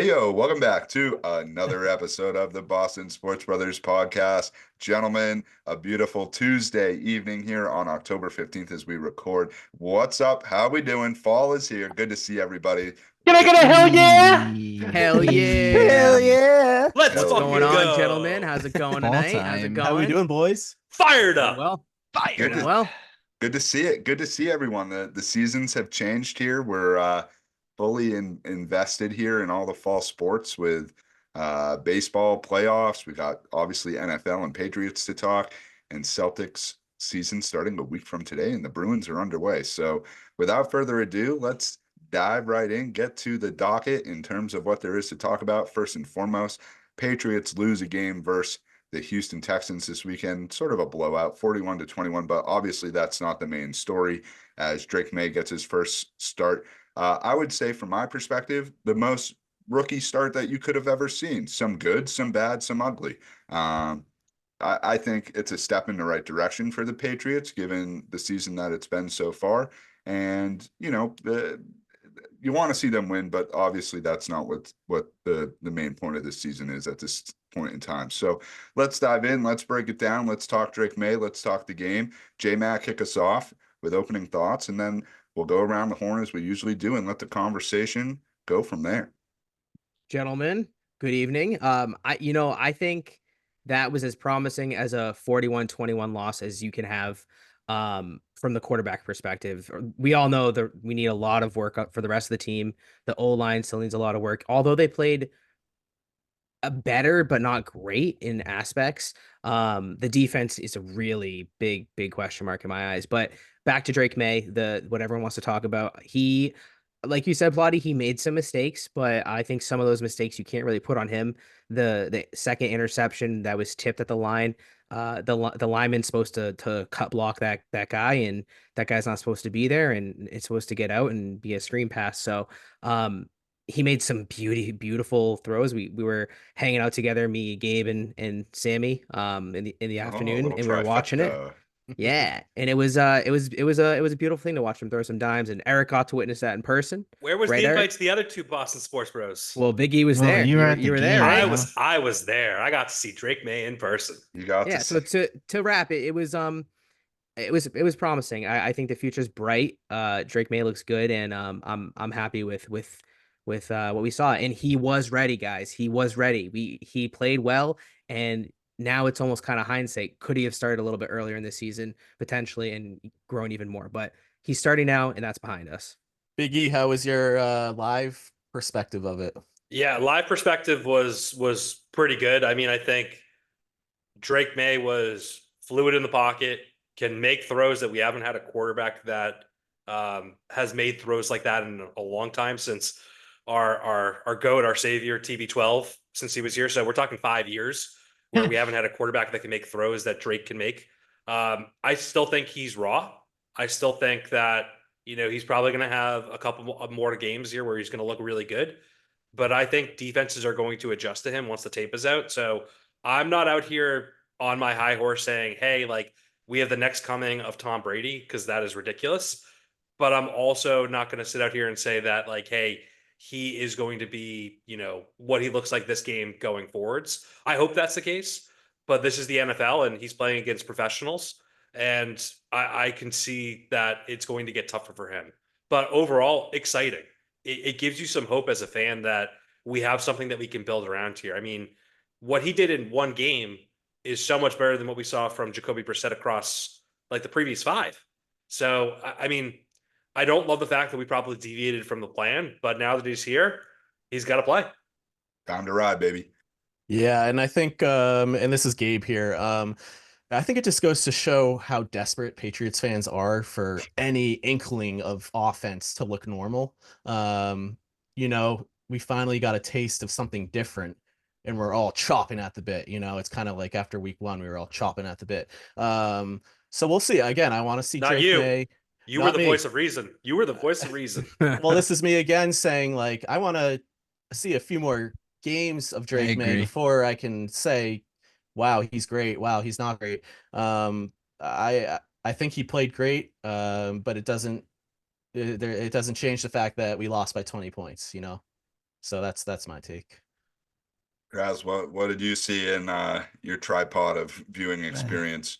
Hey, yo, welcome back to another episode of the Boston Sports Brothers podcast. Gentlemen, a beautiful Tuesday evening here on October 15th as we record. What's up? How we doing? Fall is here. Good to see everybody. Can I get a hell yeah? Hell Hell yeah. yeah. Let's What's Hell going fucking yeah. on, go. gentlemen? How's it going Fall tonight? How's it time. How we going? doing, boys? Fired Going up. well. Good Going to, well. good to see it. Good to see everyone. The seasons have changed here. We're fully invested here in all the fall sports with baseball playoffs. We got obviously NFL and Patriots to talk, and Celtics season starting a week from today, and the Bruins are underway. So without further ado, let's dive right in, get to the docket in terms of what there is to talk about. First and foremost, Patriots lose a game versus the Houston Texans this weekend, sort of a blowout, 41-21, but obviously that's not the main story as Drake Maye gets his first start. I would say from my perspective, the most rookie start that you could have ever seen. Some good, some bad, some ugly. I think it's a step in the right direction for the Patriots, given the season that it's been so far. And, you want to see them win, but obviously that's not what the main point of this season is at this point in time. So let's dive in. Let's break it down. Let's talk Drake Maye. Let's talk the game. J-Mac, kick us off with opening thoughts, and then we'll go around the horn as we usually do and let the conversation go from there. Gentlemen, good evening. I think that was as promising as a 41-21 loss as you can have from the quarterback perspective. We all know that we need a lot of work up for the rest of the team. The O-line still needs a lot of work. Although they played a better but not great in aspects. The defense is a really big question mark in my eyes. But back to Drake Maye, the what everyone wants to talk about. He, like you said, Vladdy, he made some mistakes, but I think some of those mistakes you can't really put on him. The second interception that was tipped at the line, the lineman's supposed to cut block that guy, and that guy's not supposed to be there, and it's supposed to get out and be a screen pass. So he made some beautiful throws. We were hanging out together, me, Gabe, and Sammy, in the Oh, a afternoon, little and we were watching it. trifecta. Yeah, and it was a beautiful thing to watch him throw some dimes, and Eric got to witness that in person. Where was Right, the Eric? invite to the other two Boston sports bros? Well, Big E was Well, there. you were at the You were there, game, I right? bro. was there. I got to see Drake Maye in person. You got to Yeah. So see. to wrap it, it was promising. I think the future's bright. Drake May looks good, and I'm happy with what we saw. And he was ready, guys. He was ready. He played well, and now it's almost kind of hindsight. Could he have started a little bit earlier in the season potentially and grown even more? But he's starting now, and that's behind us. Big E, how was your live perspective of it? Yeah, live perspective was pretty good. I mean, I think Drake Maye was fluid in the pocket, can make throws that we haven't had a quarterback that has made throws like that in a long time since our GOAT, our savior, TB12, since he was here. So we're talking 5 years where we haven't had a quarterback that can make throws that Drake can make. I still think he's raw. I still think that, he's probably going to have a couple more games here where he's going to look really good. But I think defenses are going to adjust to him once the tape is out. So I'm not out here on my high horse saying, hey, like we have the next coming of Tom Brady, because that is ridiculous. But I'm also not going to sit out here and say that, like, hey, he is going to be, what he looks like this game going forwards. I hope that's the case. But this is the NFL and he's playing against professionals. And I can see that it's going to get tougher for him. But overall, exciting. It gives you some hope as a fan that we have something that we can build around here. I mean, what he did in one game is so much better than what we saw from Jacoby Brissett across like the previous five. So, I mean, I don't love the fact that we probably deviated from the plan, but now that he's here, he's got to play. Time to ride, baby. Yeah, and I think and this is Gabe here. I think it just goes to show how desperate Patriots fans are for any inkling of offense to look normal. We finally got a taste of something different and we're all chopping at the bit. It's kind of like after week one, we were all chopping at the bit. So we'll see. Again, I want to see Not Drake you. Maye. You were Not the me. voice of reason. You were the voice of reason. Well, this is me again saying, like, I want to see a few more games of Drake Maye before I can say, wow, he's great. Wow, he's not great. I think he played great, but it doesn't change the fact that we lost by 20 points. So that's my take. Raz, what did you see in your tripod of viewing experience?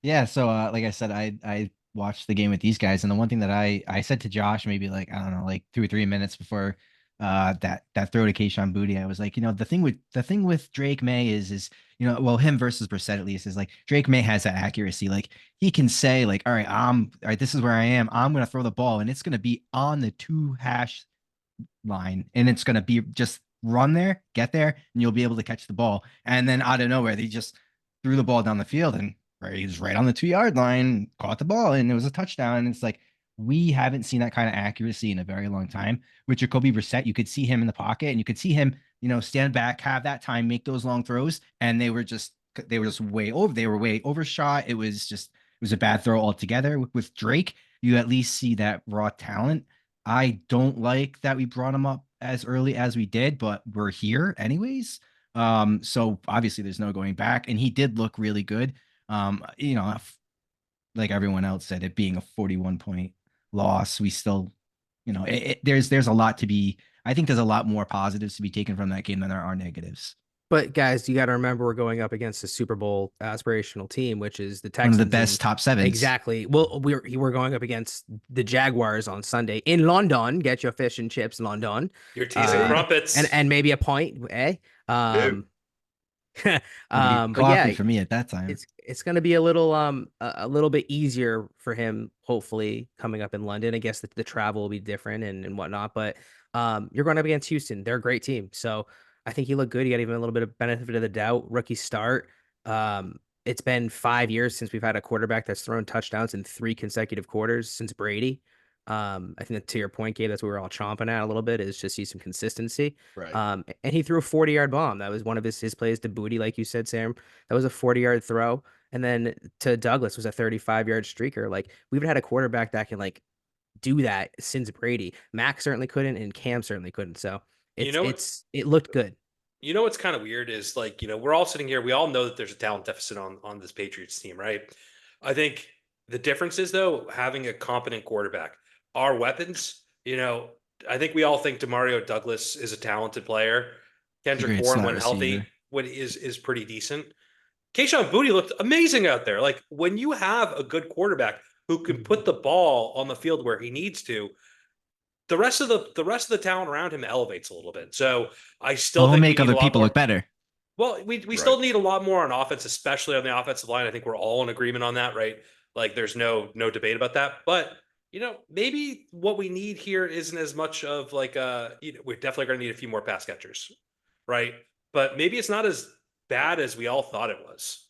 Yeah, so like I said, I watched the game with these guys, and the one thing that I said to Josh maybe like I don't know like 2 or 3 minutes before that throw to Keyshawn Booty, I was like, the thing with Drake Maye is well, him versus Brissett at least is like Drake Maye has that accuracy. Like he can say like, all right, this is where I am. I'm gonna throw the ball, and it's gonna be on the 2 hash line, and it's gonna be just run there, get there, and you'll be able to catch the ball. And then out of nowhere, they just threw the ball down the field, and he was right on the 2 yard line, caught the ball, and it was a touchdown. And it's like we haven't seen that kind of accuracy in a very long time. With Jacoby Brissett, you could see him in the pocket, and you could see him, stand back, have that time, make those long throws, and they were just way over. They were way overshot. It was a bad throw altogether. With Drake, you at least see that raw talent. I don't like that we brought him up as early as we did, but we're here anyways. So obviously there's no going back, and he did look really good. Like everyone else said, it being a 41-point loss, we still, there's a lot to be. I think there's a lot more positives to be taken from that game than there are negatives. But guys, you got to remember we're going up against a Super Bowl aspirational team, which is the One Texans. of the best top sevens. Exactly. Well, we're going up against the Jaguars on Sunday in London. Get your fish and chips, London. You're teasing crumpets. And maybe a pint, eh? But Coffee yeah, for me at that time. it's going to be a little bit easier for him, hopefully, coming up in London. I guess the travel will be different and whatnot, but you're going up against Houston. They're a great team, so I think he looked good. He got even a little bit of benefit of the doubt. Rookie start. It's been 5 years since we've had a quarterback that's thrown touchdowns in 3 consecutive quarters since Brady. I think that to your point, Gabe, that's what we're all chomping at a little bit, is just see some consistency. Right. And he threw a 40-yard bomb. That was one of his plays to Booty, like you said, Sam. That was a 40-yard throw. And then to Douglas was a 35-yard streaker. Like, we've had a quarterback that can like do that since Brady. Mac certainly couldn't, and Cam certainly couldn't. So it looked good. You know what's kind of weird is like, we're all sitting here. We all know that there's a talent deficit on this Patriots team, right? I think the difference is, though, having a competent quarterback. Our weapons, I think we all think DeMario Douglas is a talented player. Kendrick Bourne, when healthy, is pretty decent. Keyshawn Booty looked amazing out there. Like, when you have a good quarterback who can put the ball on the field where he needs to, the rest of the talent around him elevates a little bit. So I still think make other people look better. Well, we still need a lot more on offense, especially on the offensive line. I think we're all in agreement on that, right? Like, there's no debate about that. But maybe what we need here isn't as much of like we're definitely going to need a few more pass catchers, right? But maybe it's not as bad as we all thought it was.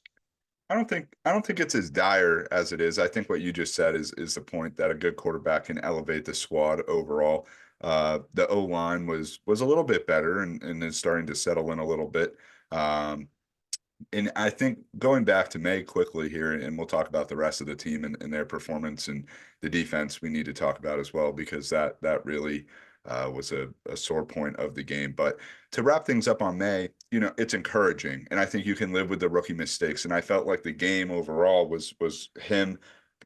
I don't think it's as dire as it is. I think what you just said is the point, that a good quarterback can elevate the squad overall. The O-line was a little bit better and is starting to settle in a little bit. And I think going back to May quickly here, and we'll talk about the rest of the team and their performance, and the defense we need to talk about as well, because that really was a sore point of the game. But to wrap things up on May, it's encouraging, and I think you can live with the rookie mistakes. And I felt like the game overall was him.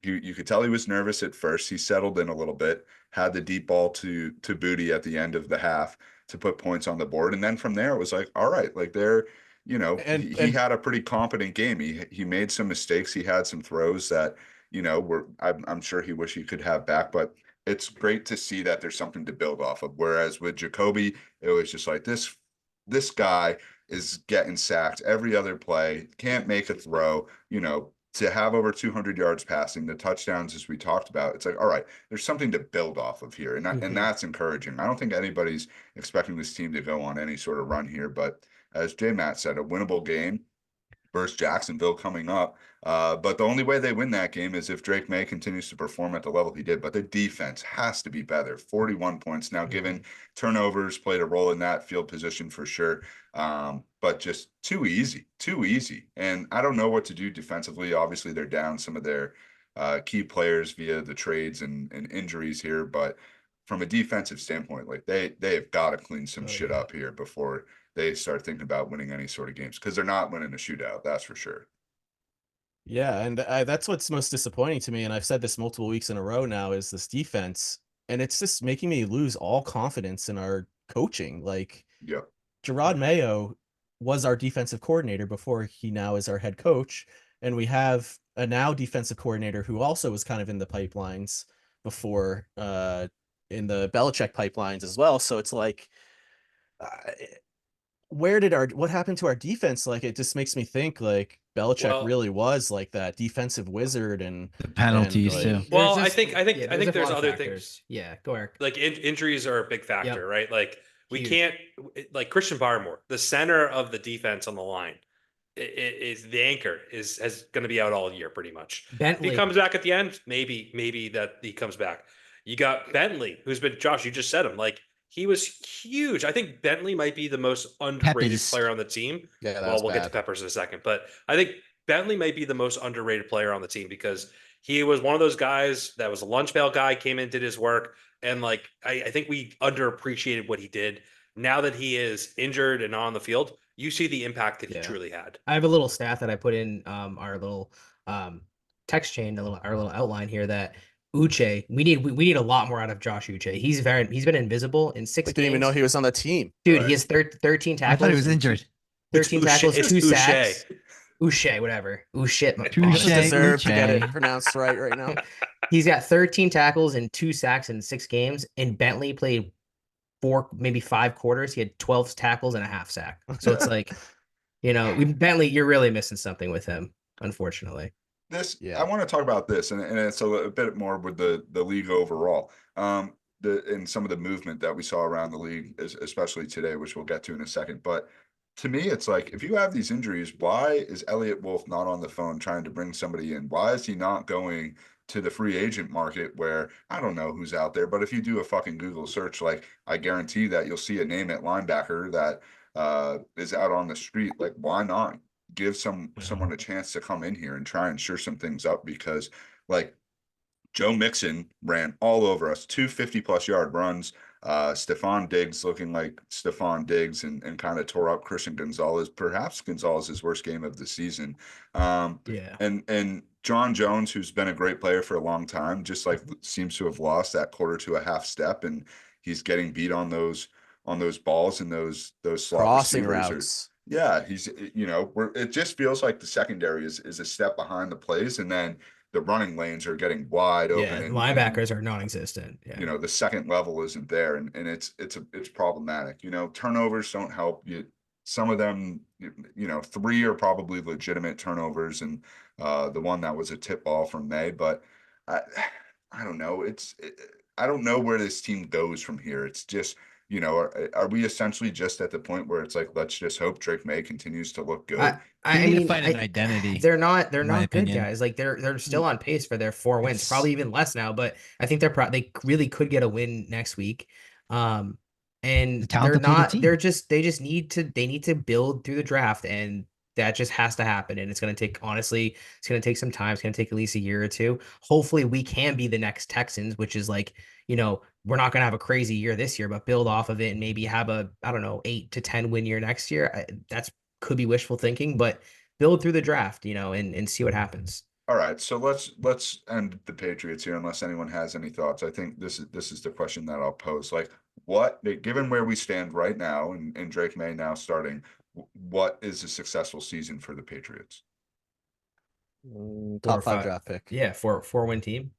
You could tell he was nervous at first. He settled in a little bit, had the deep ball to Booty at the end of the half to put points on the board, and then from there it was like, all right, like they're. He had a pretty competent game. He made some mistakes. He had some throws that, I'm sure he wish he could have back, but it's great to see that there's something to build off of. Whereas with Jacoby, it was just like this guy is getting sacked every other play, can't make a throw, to have over 200 yards passing, the touchdowns, as we talked about. It's like, all right, there's something to build off of here. And that's encouraging. I don't think anybody's expecting this team to go on any sort of run here, but as J. Matt said, a winnable game versus Jacksonville coming up. But the only way they win that game is if Drake Maye continues to perform at the level he did. But the defense has to be better. 41 points. Now, given turnovers played a role in that, field position for sure. But just too easy. And I don't know what to do defensively. Obviously, they're down some of their key players via the trades and injuries here. But from a defensive standpoint, like they have got to clean some shit up here before they start thinking about winning any sort of games, because they're not winning a shootout, that's for sure. Yeah, and that's what's most disappointing to me, and I've said this multiple weeks in a row now, is this defense, and it's just making me lose all confidence in our coaching. Like Yep. Gerard Mayo was our defensive coordinator before he now is our head coach. And we have a now defensive coordinator who also was kind of in the pipelines before, in the Belichick pipelines as well. So it's like, uh, what happened to our defense? Like, it just makes me think like Belichick Well, really was like that defensive wizard, and The penalties like, too. Well, There's I just- think I think yeah, I think a there's lot of other factors. things. Yeah, go Eric. Like injuries are a big factor, right? Like we Huge. can't, like Christian Barmore, the center of the defense on the line, is the anchor is going to be out all year pretty much. If Bentley. he comes back at the end, maybe that he comes back. You got Bentley, who's been Josh. You just said him, like he was huge. I think Bentley might be the most underrated Peppers. player on the team. yeah, that Well, was we'll get to bad. Peppers in a second, but I think Bentley might be the most underrated player on the team because he was one of those guys that was a lunch pail guy, came in, did his work, and like I think we underappreciated what he did. Now that he is injured and not on the field, you see the impact that he Yeah. truly had. I have a little stat that I put in our little text chain, our little outline here that Uche, we need a lot more out of Josh Uche. He's been invisible in 6 I didn't even games. know he was on the team. Dude, Right. he has 13 tackles. I thought he was injured. 13 It's tackles, Uche- 2 it's sacks. Uche, whatever. Uche. I Touche. just deserve to get it Uche. pronounced right now. He's got 13 tackles and 2 sacks in 6 games. And Bentley played 4, maybe 5 quarters. He had 12 tackles and a half sack. So it's like, Bentley, you're really missing something with him, unfortunately. Yeah. I want to talk about this, and it's a bit more with the league overall. And some of the movement that we saw around the league, especially today, which we'll get to in a second. But to me, it's like, if you have these injuries, why is Elliott Wolf not on the phone trying to bring somebody in? Why is he not going to the free agent market where I don't know who's out there, but if you do a fucking Google search, like I guarantee that you'll see a name at linebacker that is out on the street. Like, why not give someone a chance to come in here and try and shore some things up? Because like Joe Mixon ran all over us, 250+ yard runs. Stephon Diggs looking like Stephon Diggs and kind of tore up Christian Gonzalez, perhaps Gonzalez's worst game of the season. Yeah. And John Jones, who's been a great player for a long time, just like seems to have lost that quarter to a half step, and he's getting beat on those balls and those slot Crossing receivers routes. yeah, he's it just feels like the secondary is a step behind the plays, and then the running lanes are getting wide open. Yeah, and linebackers are non-existent. Yeah. the second level isn't there, and it's problematic. Turnovers don't help you. Some of them, 3 are probably legitimate turnovers, and the one that was a tip ball from May. But I don't know. I don't know where this team goes from here. It's just, are we essentially just at the point where it's like, let's just hope Drake Maye continues to look good? They need to find an identity. They're not in my good opinion. guys. Like they're still on pace for their 4 wins, It's- probably even less now. But I think they really could get a win next week. And The they're talent not. team. They just need to build through the draft, and that just has to happen. And it's going to take some time. It's going to take at least a year or two. Hopefully, we can be the next Texans, which is like, we're not going to have a crazy year this year, but build off of it and maybe have a 8 to 10 win year next year. That's could be wishful thinking, but build through the draft, and see what happens. All right, so let's end the Patriots here, unless anyone has any thoughts. I think this is the question that I'll pose. Like, given where we stand right now, and Drake Maye now starting, what is a successful season for the Patriots? Top 5 draft pick. Yeah, 4-win team,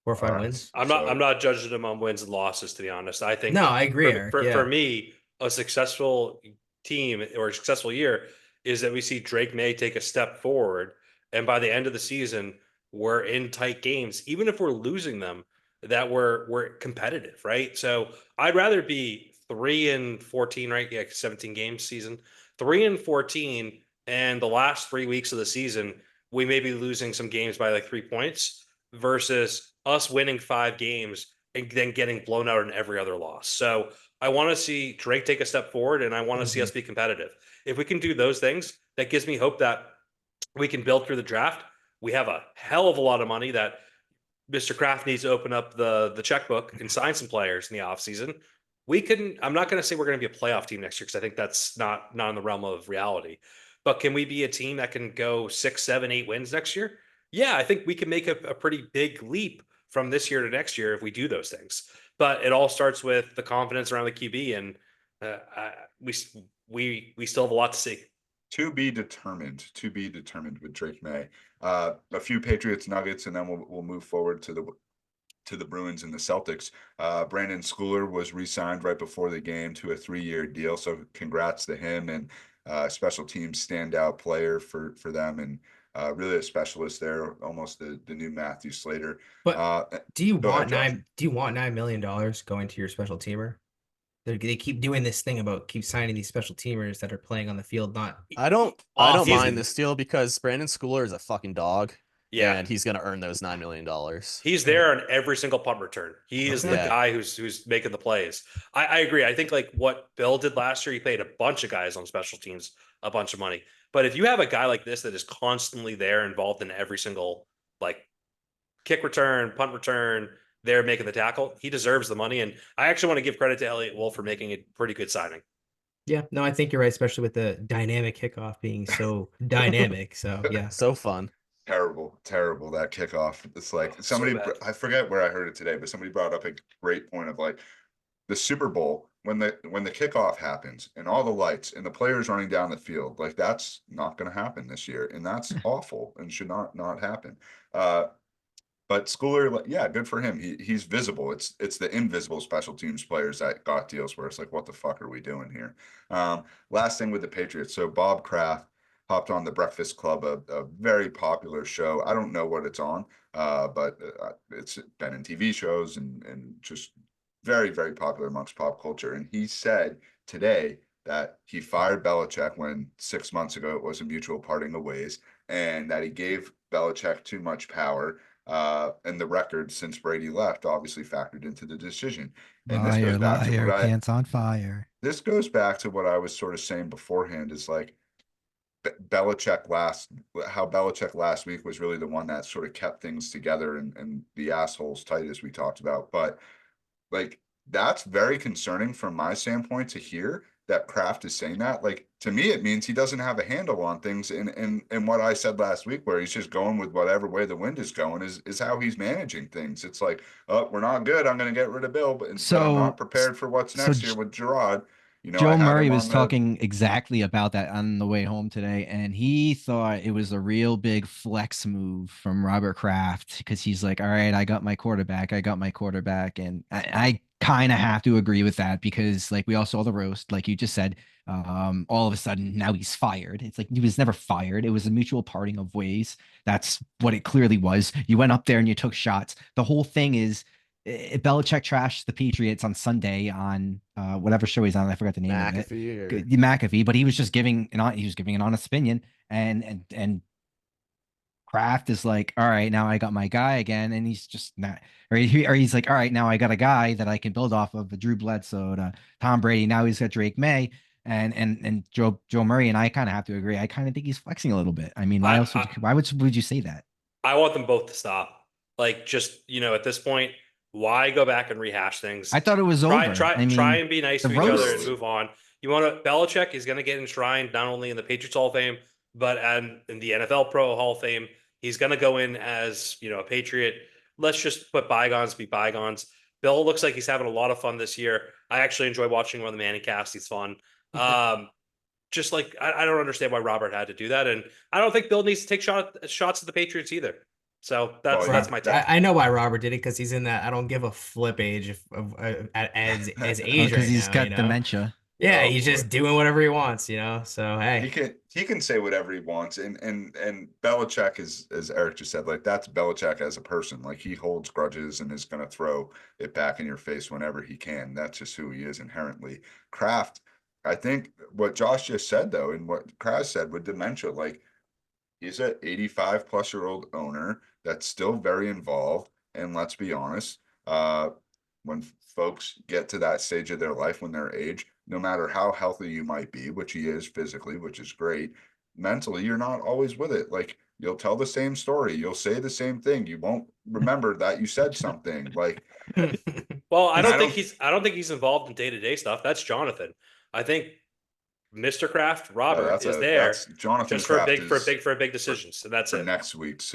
4 or 5 All right. wins. I'm not judging them on wins and losses, to be honest. I think No, I agree, for, Eric. for, Yeah. for me, a successful team or a successful year is that we see Drake Maye take a step forward, and by the end of the season, we're in tight games, even if we're losing them, that we're competitive, right? So I'd rather be 3-14, right? Yeah, 17 games season, 3-14, and the last 3 weeks of the season, we may be losing some games by like 3 points versus us winning 5 games and then getting blown out in every other loss. So I want to see Drake take a step forward, and I want to see us be competitive. If we can do those things, that gives me hope that we can build through the draft. We have a hell of a lot of money that Mr. Kraft needs to open up the checkbook and sign some players in the offseason. I'm not going to say we're going to be a playoff team next year, because I think that's not in the realm of reality. But can we be a team that can go 6, 7, 8 wins next year? Yeah, I think we can make a pretty big leap from this year to next year if we do those things. but it all starts with the confidence around the QB, and we still have a lot to see. To be determined with Drake Maye. A few Patriots nuggets, and then we'll move forward to the Bruins and the Celtics. Brandon Schooler was re-signed right before the game to a 3-year deal. So congrats to him, and special teams standout player for them, and really a specialist there, almost the new Matthew Slater. But do you go ahead, want Josh. $9 million going to your special teamer? They keep doing this thing about keep signing these special teamers that are playing on the field, not I don't off mind season. this deal because Brandon Schooler is a fucking dog. Yeah. And he's gonna earn those $9 million. He's there on every single punt return. He is the Okay. guy who's making the plays. I agree. I think like what Bill did last year, he paid a bunch of guys on special teams a bunch of money. But if you have a guy like this that is constantly there, involved in every single like kick return, punt return, they're making the tackle, he deserves the money. And I actually want to give credit to Elliott Wolf for making a pretty good signing. Yeah, no, I think you're right, especially with the dynamic kickoff being so dynamic. So yeah. So fun. Terrible that kickoff. It's like Oh, so somebody, bad. I forget where I heard it today, but somebody brought up a great point of like the Super Bowl when the kickoff happens and all the lights and the players running down the field. Like that's not going to happen this year, and that's awful and should not happen. But Schooler, yeah, good for him. He's visible. It's the invisible special teams players that got deals where it's like, what the fuck are we doing here? Last thing with the Patriots. So Bob Kraft hopped on the Breakfast Club, a very popular show. I don't know what it's on, but it's been in TV shows and just very, very popular amongst pop culture. And he said today that he fired Belichick when 6 months ago it was a mutual parting of ways, and that he gave Belichick too much power. And the record since Brady left obviously factored into the decision. And this goes back to what pants on fire. This goes back to what I was sort of saying beforehand, is like Belichick last week was really the one that sort of kept things together and the assholes tight, as we talked about. But like that's very concerning from my standpoint to hear that Kraft is saying that. Like to me, it means he doesn't have a handle on things. And what I said last week, where he's just going with whatever way the wind is going, is how he's managing things. It's like, oh, we're not good, I'm going to get rid of Bill, but I'm not prepared for what's next year with Gerard. You know, Joe Murray was talking exactly about that on the way home today, and he thought it was a real big flex move from Robert Kraft because he's like, all right, I got my quarterback. And I kind of have to agree with that because like we all saw the roast, like you just said, all of a sudden now he's fired. It's like he was never fired. It was a mutual parting of ways. That's what it clearly was. You went up there and you took shots. The whole thing is Belichick trashed the Patriots on Sunday on whatever show he's on. I forgot the name of it. McAfee, but he was just giving an honest opinion, and Kraft is like, all right, now I got my guy again, and he's just not, or he's like, all right, now I got a guy that I can build off of, Drew Bledsoe to Tom Brady. Now he's got Drake Maye. And Joe Murray and I kind of have to agree. I kind of think he's flexing a little bit. I mean, why would you say that? I want them both to stop. Like, just, at this point, why go back and rehash things? I thought it was over. Try and be nice to each other and move on. Belichick is going to get enshrined not only in the Patriots Hall of Fame, but in the NFL Pro Hall of Fame. He's going to go in as, a Patriot. Let's just put bygones be bygones. Bill looks like he's having a lot of fun this year. I actually enjoy watching him on the Manning cast. He's fun. Just like, I don't understand why Robert had to do that. And I don't think Bill needs to take shots at the Patriots either. So that's my take. I know why Robert did it, because he's in that I don't give a flip age as age because he's got dementia. Yeah, he's just doing whatever he wants, So hey, he can say whatever he wants, and Belichick is, as Eric just said, like that's Belichick as a person. Like he holds grudges and is going to throw it back in your face whenever he can. That's just who he is inherently. Kraft, I think what Josh just said though, and what Kraft said with dementia, like he's an 85-plus-year-old owner that's still very involved. And let's be honest, when folks get to that stage of their life, when their age, no matter how healthy you might be, which he is physically, which is great, mentally, you're not always with it. Like you'll tell the same story. You'll say the same thing. You won't remember that you said something. Like, well, I don't think he's involved in day-to-day stuff. That's Jonathan. I think Mr. Kraft, Robert is there. That's Jonathan just Kraft for big decisions. So that's it. Next week's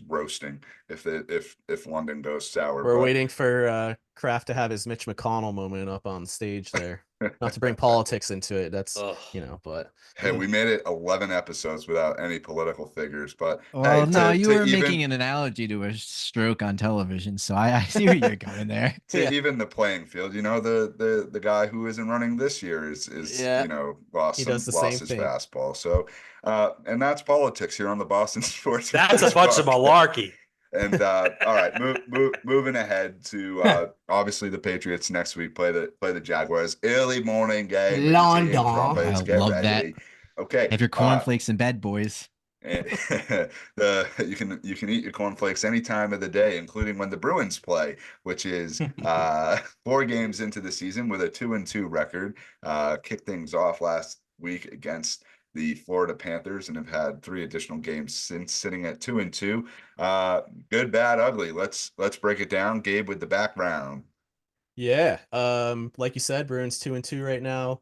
roasting if London goes sour. We're waiting for Kraft to have his Mitch McConnell moment up on stage there. Not to bring politics into it. That's, Ugh. but Hey, we made it 11 episodes without any political figures, but Well, hey, no, you to were even making an analogy to a stroke on television, so I see where you're going there. to Yeah. even the playing field, the guy who isn't running this year is Yeah. lost He does the same his thing. fastball. So and that's politics here on the Boston Sports. That's a Writers bunch of Podcast. malarkey. And all right, moving ahead to obviously the Patriots next week play the Jaguars. Early morning game. Are you eating London. crumpets? I Get love that. ready. Okay. Have your cornflakes in bed, boys. And you can eat your cornflakes any time of the day, including when the Bruins play, which is 4 games into the season with a 2-2 record. Kicked things off last week against the Florida Panthers and have had 3 additional games since, sitting at 2-2. Good, bad, ugly. Let's break it down. Gabe with the background. Yeah. Like you said, Bruins 2-2 right now.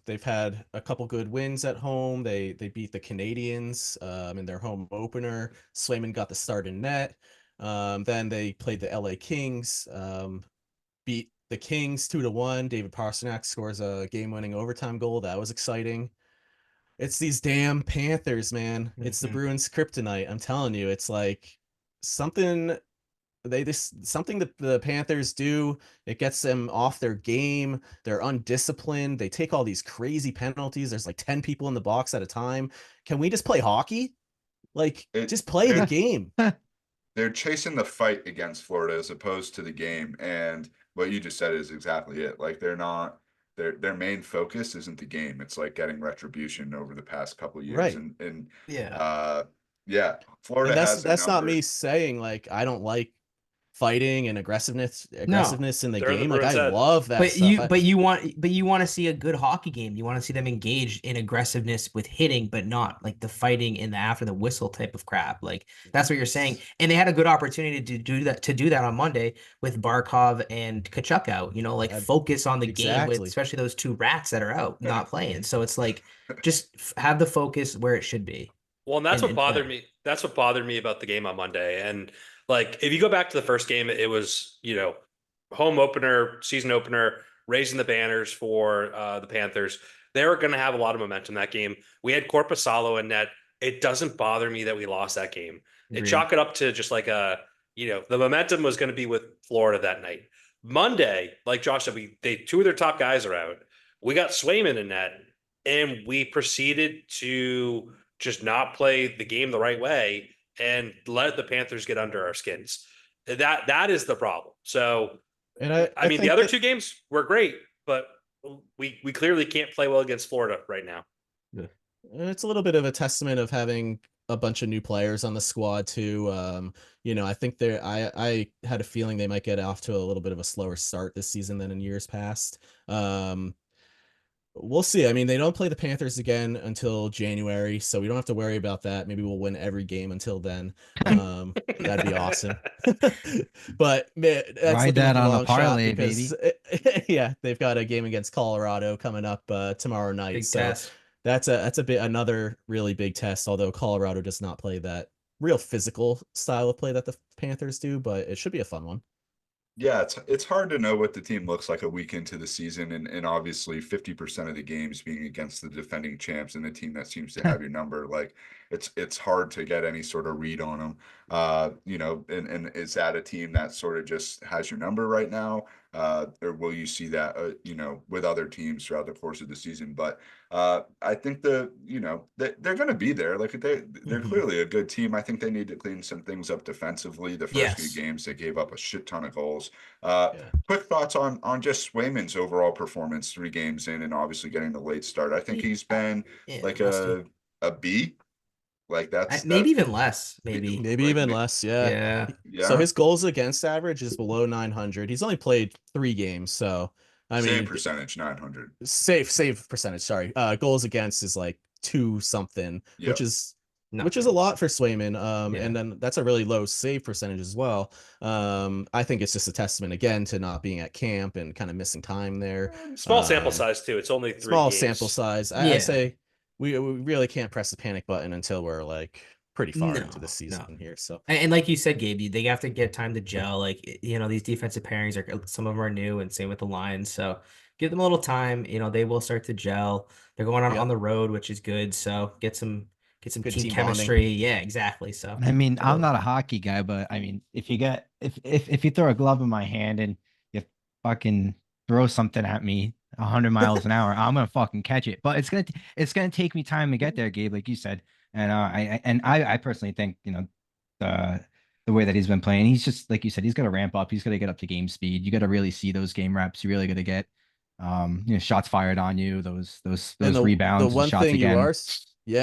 They've had a couple good wins at home. They beat the Canadians in their home opener. Swayman got the start in net. Then they played the LA Kings, beat the Kings 2-1. David Pastrnak scores a game-winning overtime goal. That was exciting. It's these damn Panthers, man. It's the Mhm. Bruins kryptonite. I'm telling you, it's like something something that the Panthers do, it gets them off their game. They're undisciplined. They take all these crazy penalties. There's like 10 people in the box at a time. Can we just play hockey? Like, just play the game. They're chasing the fight against Florida as opposed to the game. And what you just said is exactly it. Like their main focus isn't the game. It's like getting retribution over the past couple of years. Right. And Yeah. yeah, Florida And has their that's not me numbers. saying like I don't like fighting and aggressiveness in the They're in the game. Like I Bruins' head. love that But stuff. you want to see a good hockey game. You want to see them engaged in aggressiveness with hitting, but not like the fighting in the after the whistle type of crap. Like that's what you're saying. And they had a good opportunity to do that on Monday with Barkov and Kachuk out. Like focus on the game with Exactly. especially those 2 rats that are out not playing. So it's like just have the focus where it should be. Well, and that's what And bothered play. me. That's what bothered me about the game on Monday. And like, if you go back to the first game, it was, home opener, season opener, raising the banners for the Panthers. They were going to have a lot of momentum that game. We had Corpusalo in net. It doesn't bother me that we lost that game. It Agreed. chalk it up to just like the momentum was going to be with Florida that night. Monday, like Josh said, they 2 of their top guys are out. We got Swayman in net, and we proceeded to just not play the game the right way and let the Panthers get under our skins. That is the problem. So, And I mean, the think other that- 2 games were great, but we clearly can't play well against Florida right now. It's a little bit of a testament of having a bunch of new players on the squad too. I think I had a feeling they might get off to a little bit of a slower start this season than in years past. We'll see. I mean, they don't play the Panthers again until January, so we don't have to worry about that. Maybe we'll win every game until then. That'd be awesome. But man, that's Ride looking like that a on a long shot parlay, because yeah, they've got a game against Colorado coming up tomorrow night. Big So test. that's another really big test. Although Colorado does not play that real physical style of play that the Panthers do, but it should be a fun one. Yeah, it's hard to know what the team looks like a week into the season, and obviously 50% of the games being against the defending champs and the team that seems to have your number. Like it's hard to get any sort of read on them. And is that a team that sort of just has your number right now? Or will you see that with other teams throughout the course of the season? But I think they're going to be there. Like they're clearly a good team. I think they need to clean some things up defensively. The first few games they gave up a shit ton of goals. Quick thoughts on just Swayman's overall performance 3 games in, and obviously getting the late start. I think he's been like a B. Like Maybe even less. Maybe even less. Yeah. Yeah. So his goals against average is below 900. He's only played 3 games, so I mean, save percentage 900. Save percentage. Sorry, goals against is like 2 something, which is a lot for Swayman. And then that's a really low save percentage as well. I think it's just a testament again to not being at camp and kind of missing time there. Small sample size too. It's only 3 small games. sample size. I say we really can't press the panic button until we're like pretty far No, into the season no. here. So And like you said, Gabe, they have to get time to gel. Like, these defensive pairings some of them are new, and same with the lines. So give them a little time. They will start to gel. They're going on the road, which is good. So get some good team team chemistry. bonding. Yeah, exactly. So I mean, I'm not a hockey guy, but I mean, if you throw a glove in my hand and you fucking throw something at me 100 miles an hour, I'm gonna fucking catch it. But it's gonna take me time to get there, Gabe, like you said. And I personally think the way that he's been playing, he's just like you said, he's gonna ramp up. He's gonna get up to game speed. You got to really see those game reps. You really got to get shots fired on you, those And rebounds the one and shots thing again.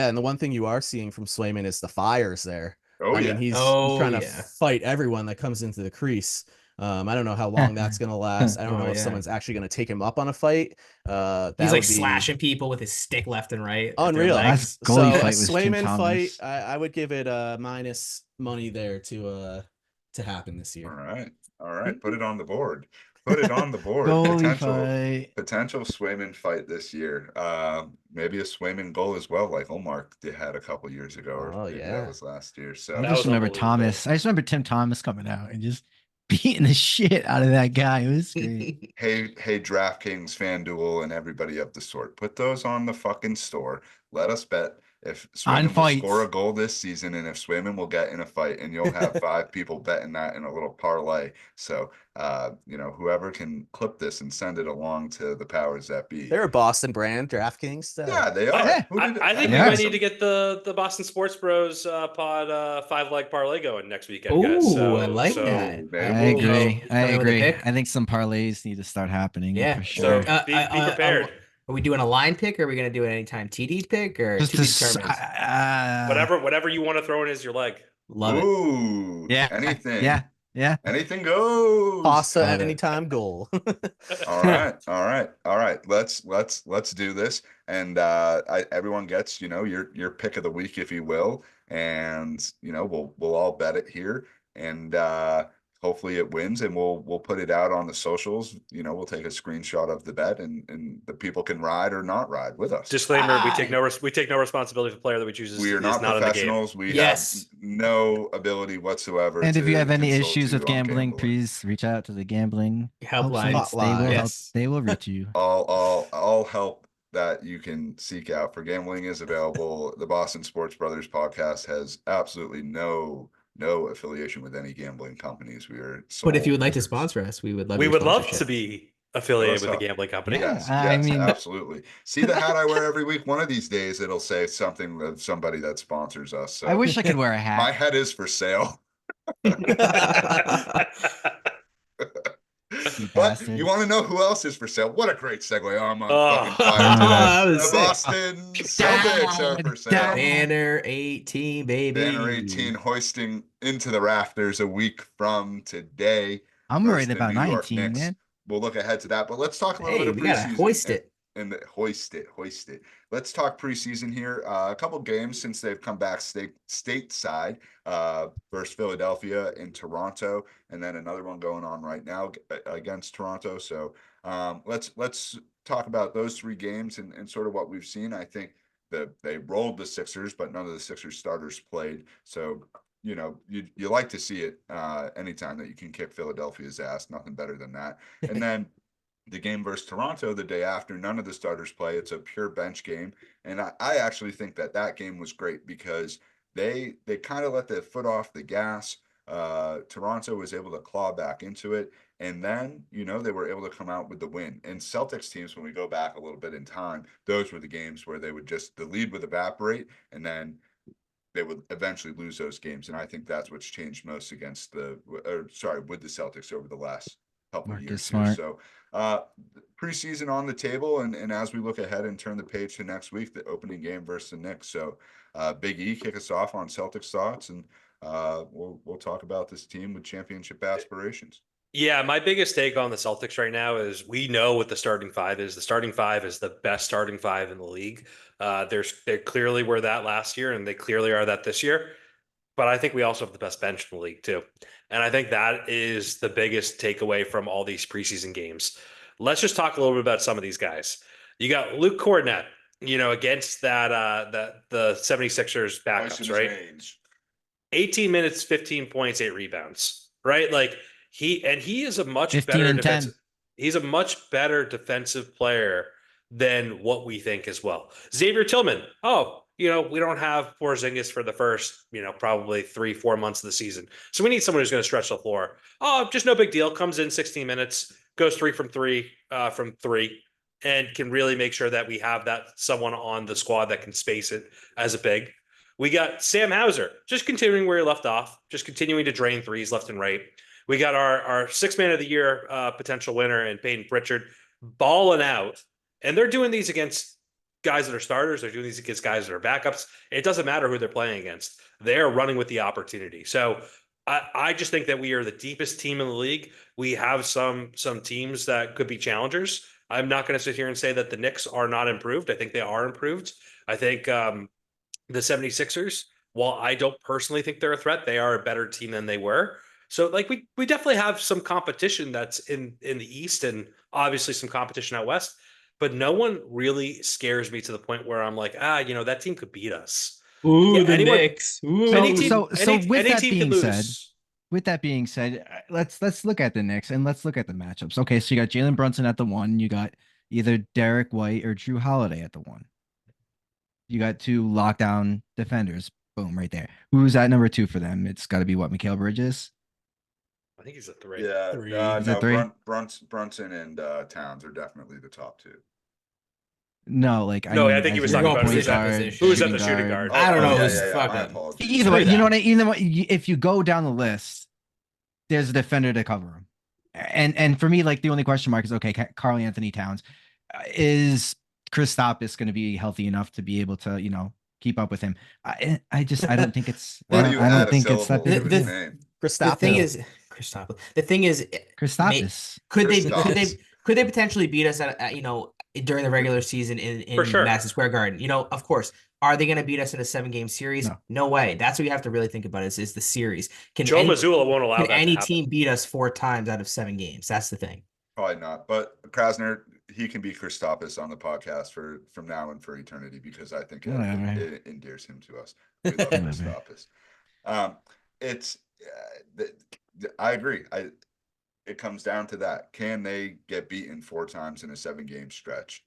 and the one thing you are seeing from Swayman is the fires there. Oh, I yeah. mean, he's Oh, trying to yeah. fight everyone that comes into the crease. I don't know how long that's going to last. I don't know Oh, if yeah. someone's actually going to take him up on a fight. That He's would like be slashing people with his stick left and right. at their unreal. legs. Last goalie So a fight was Tim Swayman fight, Thomas. I would give it a minus money there to happen this All year. right. Put it on the board. Put it on the board. Goalie fight. Potential Swayman fight this year. Maybe a Swayman goal as well, like Omar had a couple years ago, or Oh, maybe yeah. that was last year. So I That just was remember unbelievable. Thomas. I just remember Tim Thomas coming out and just beating the shit out of that guy. It was great. hey, DraftKings, FanDuel, and everybody of the sort, put those on the fucking store. Let us bet if On Swayman will fights. score a goal this season, and if Swayman will get in a fight, and you'll have 5 people betting that in a little parlay. So, whoever can clip this and send it along to the powers that be. They're a Boston brand, DraftKings. Yeah, they are. Yeah. I think we Yeah. might need to get the Boston Sports Bros pod 5-leg parlay going next weekend, guys. Ooh, I like that. maybe I we'll- agree. I Starting with a agree. pick? I think some parlays need to start happening. Yeah. For So sure. be prepared. Are we doing a line pick, or are we going to do an anytime TD pick, or Just to be to determined? Whatever you want to throw in as your leg. Love it. Ooh, Yeah. anything. Yeah. Anything goes. Pasta Love it. anytime goal. All right. Let's do this. And everyone gets, your pick of the week, if you will. And we'll all bet it here. And hopefully it wins, and we'll put it out on the socials. We'll take a screenshot of the bet, and the people can ride or not ride with us. Disclaimer: we take no responsibility for the player that we choose. We are not not professionals. We Yes. have no ability whatsoever. And if you have any consult issues you with on gambling, please reach out to the gambling Helpline. sites. They will help. Yes. They will reach you. All help that you can seek out for gambling is available. The Boston Sports Brothers podcast has absolutely no affiliation with any gambling companies. We are But if you would like to sole sponsor us, we would love. We your would love sponsorship. to be affiliated What's with a up? gambling company. Yeah. Yes, I mean- absolutely. See the hat I wear every week? One of these days it'll say something of somebody that sponsors us. So I wish I could wear a hat. my head is for sale. You But bastard. you want to know who else is for sale? What a great segue. I'm on Oh. fucking fire That today. was The sick. Boston Celtics are for sale. Banner 18, baby. Banner 18 hoisting into the rafters a week from today. I'm versus worried the about New York 19, Knicks. man. We'll look ahead to that, but let's talk a little Hey, bit of we gotta preseason. hoist it. And hoist it. Let's talk preseason here. A couple games since they've come back stateside versus Philadelphia and Toronto, and then another one going on right now against Toronto. So let's talk about those 3 games and sort of what we've seen. I think that they rolled the Sixers, but none of the Sixers starters played. So you like to see it anytime that you can kick Philadelphia's ass. Nothing better than that. And then the game versus Toronto the day after, none of the starters play. It's a pure bench game. And I actually think that game was great because they kind of let the foot off the gas. Toronto was able to claw back into it. And then, they were able to come out with the win. And Celtics teams, when we go back a little bit in time, those were the games where they would the lead would evaporate, and then they would eventually lose those games. And I think that's what's changed most with the Celtics over the last couple of years here. So preseason on the table, and as we look ahead and turn the page to next week, the opening game versus the Knicks. So Big E, kick us off on Celtics thoughts, and we'll talk about this team with championship aspirations. Yeah, my biggest take on the Celtics right now is we know what the starting 5 is. The starting 5 is the best starting 5 in the league. They clearly were that last year, and they clearly are that this year. But I think we also have the best bench in the league too. And I think that is the biggest takeaway from all these preseason games. Let's just talk a little bit about some of these guys. You got Luke Kornet, against the 76ers backups, right? 18 minutes, 15 points, 8 rebounds, right? Like he is a much 15 better and 10. defensive. He's a much better defensive player than what we think as well. Xavier Tillman. Oh, we don't have Porzingis for the first, probably 3-4 months of the season. So we need someone who's going to stretch the floor. Oh, just no big deal. Comes in 16 minutes, goes 3 from 3, and can really make sure that we have that someone on the squad that can space it as a big. We got Sam Hauser, just continuing where he left off, just continuing to drain threes left and right. We got our 6th man of the year potential winner and Peyton Pritchard balling out. And they're doing these against guys that are starters. They're doing these against guys that are backups. It doesn't matter who they're playing against. They're running with the opportunity. So I just think that we are the deepest team in the league. We have some teams that could be challengers. I'm not going to sit here and say that the Knicks are not improved. I think they are improved. I think the 76ers, while I don't personally think they're a threat, they are a better team than they were. So like we definitely have some competition that's in the East and obviously some competition out West. But no one really scares me to the point where I'm like, that team could beat us. Ooh, Yeah, the anyone- Knicks. Ooh. So with any that team being can said, lose. let's look at the Knicks and let's look at the matchups. Okay, so you got Jalen Brunson at the 1, you got either Derek White or Drew Holiday at the 1. You got 2 lockdown defenders. Boom, right there. Who's at number 2 for them? It's got to be Mikal Bridges. I think he's a 3. Yeah, 3. Is it 3? Brunson and Towns are definitely the top 2. No, like No, I mean, think he as was your talking about point who's at guard, position. Who's at the shooting guard? I don't know yeah, who's yeah, yeah, fucking- my apologies. Either way, Say either way, if you go down the list, there's a defender to cover him. And for me, like the only question mark is okay, Karl Anthony Towns. Is Kristaps going to be healthy enough to be able to, keep up with him? I don't think it's. Why do you I add don't a think it's that syllable big to of a his deal. name? The thing is, Kristaps. The thing is, Kristaps. could they Kristaps. potentially beat us at during the regular season in For sure. Madison Square Garden? Of course. Are they going to beat us in a 7-game series? No. No way. That's what you have to really think about is the series. Can Joe Mazulla won't allow can that any to happen. team beat us 4 times out of 7 games? That's the thing. Probably not. But Krasner, he can be Kristaps on the podcast from now and for eternity because I think it endears him to us. We love Kristaps. I agree. It comes down to that. Can they get beaten 4 times in a 7-game stretch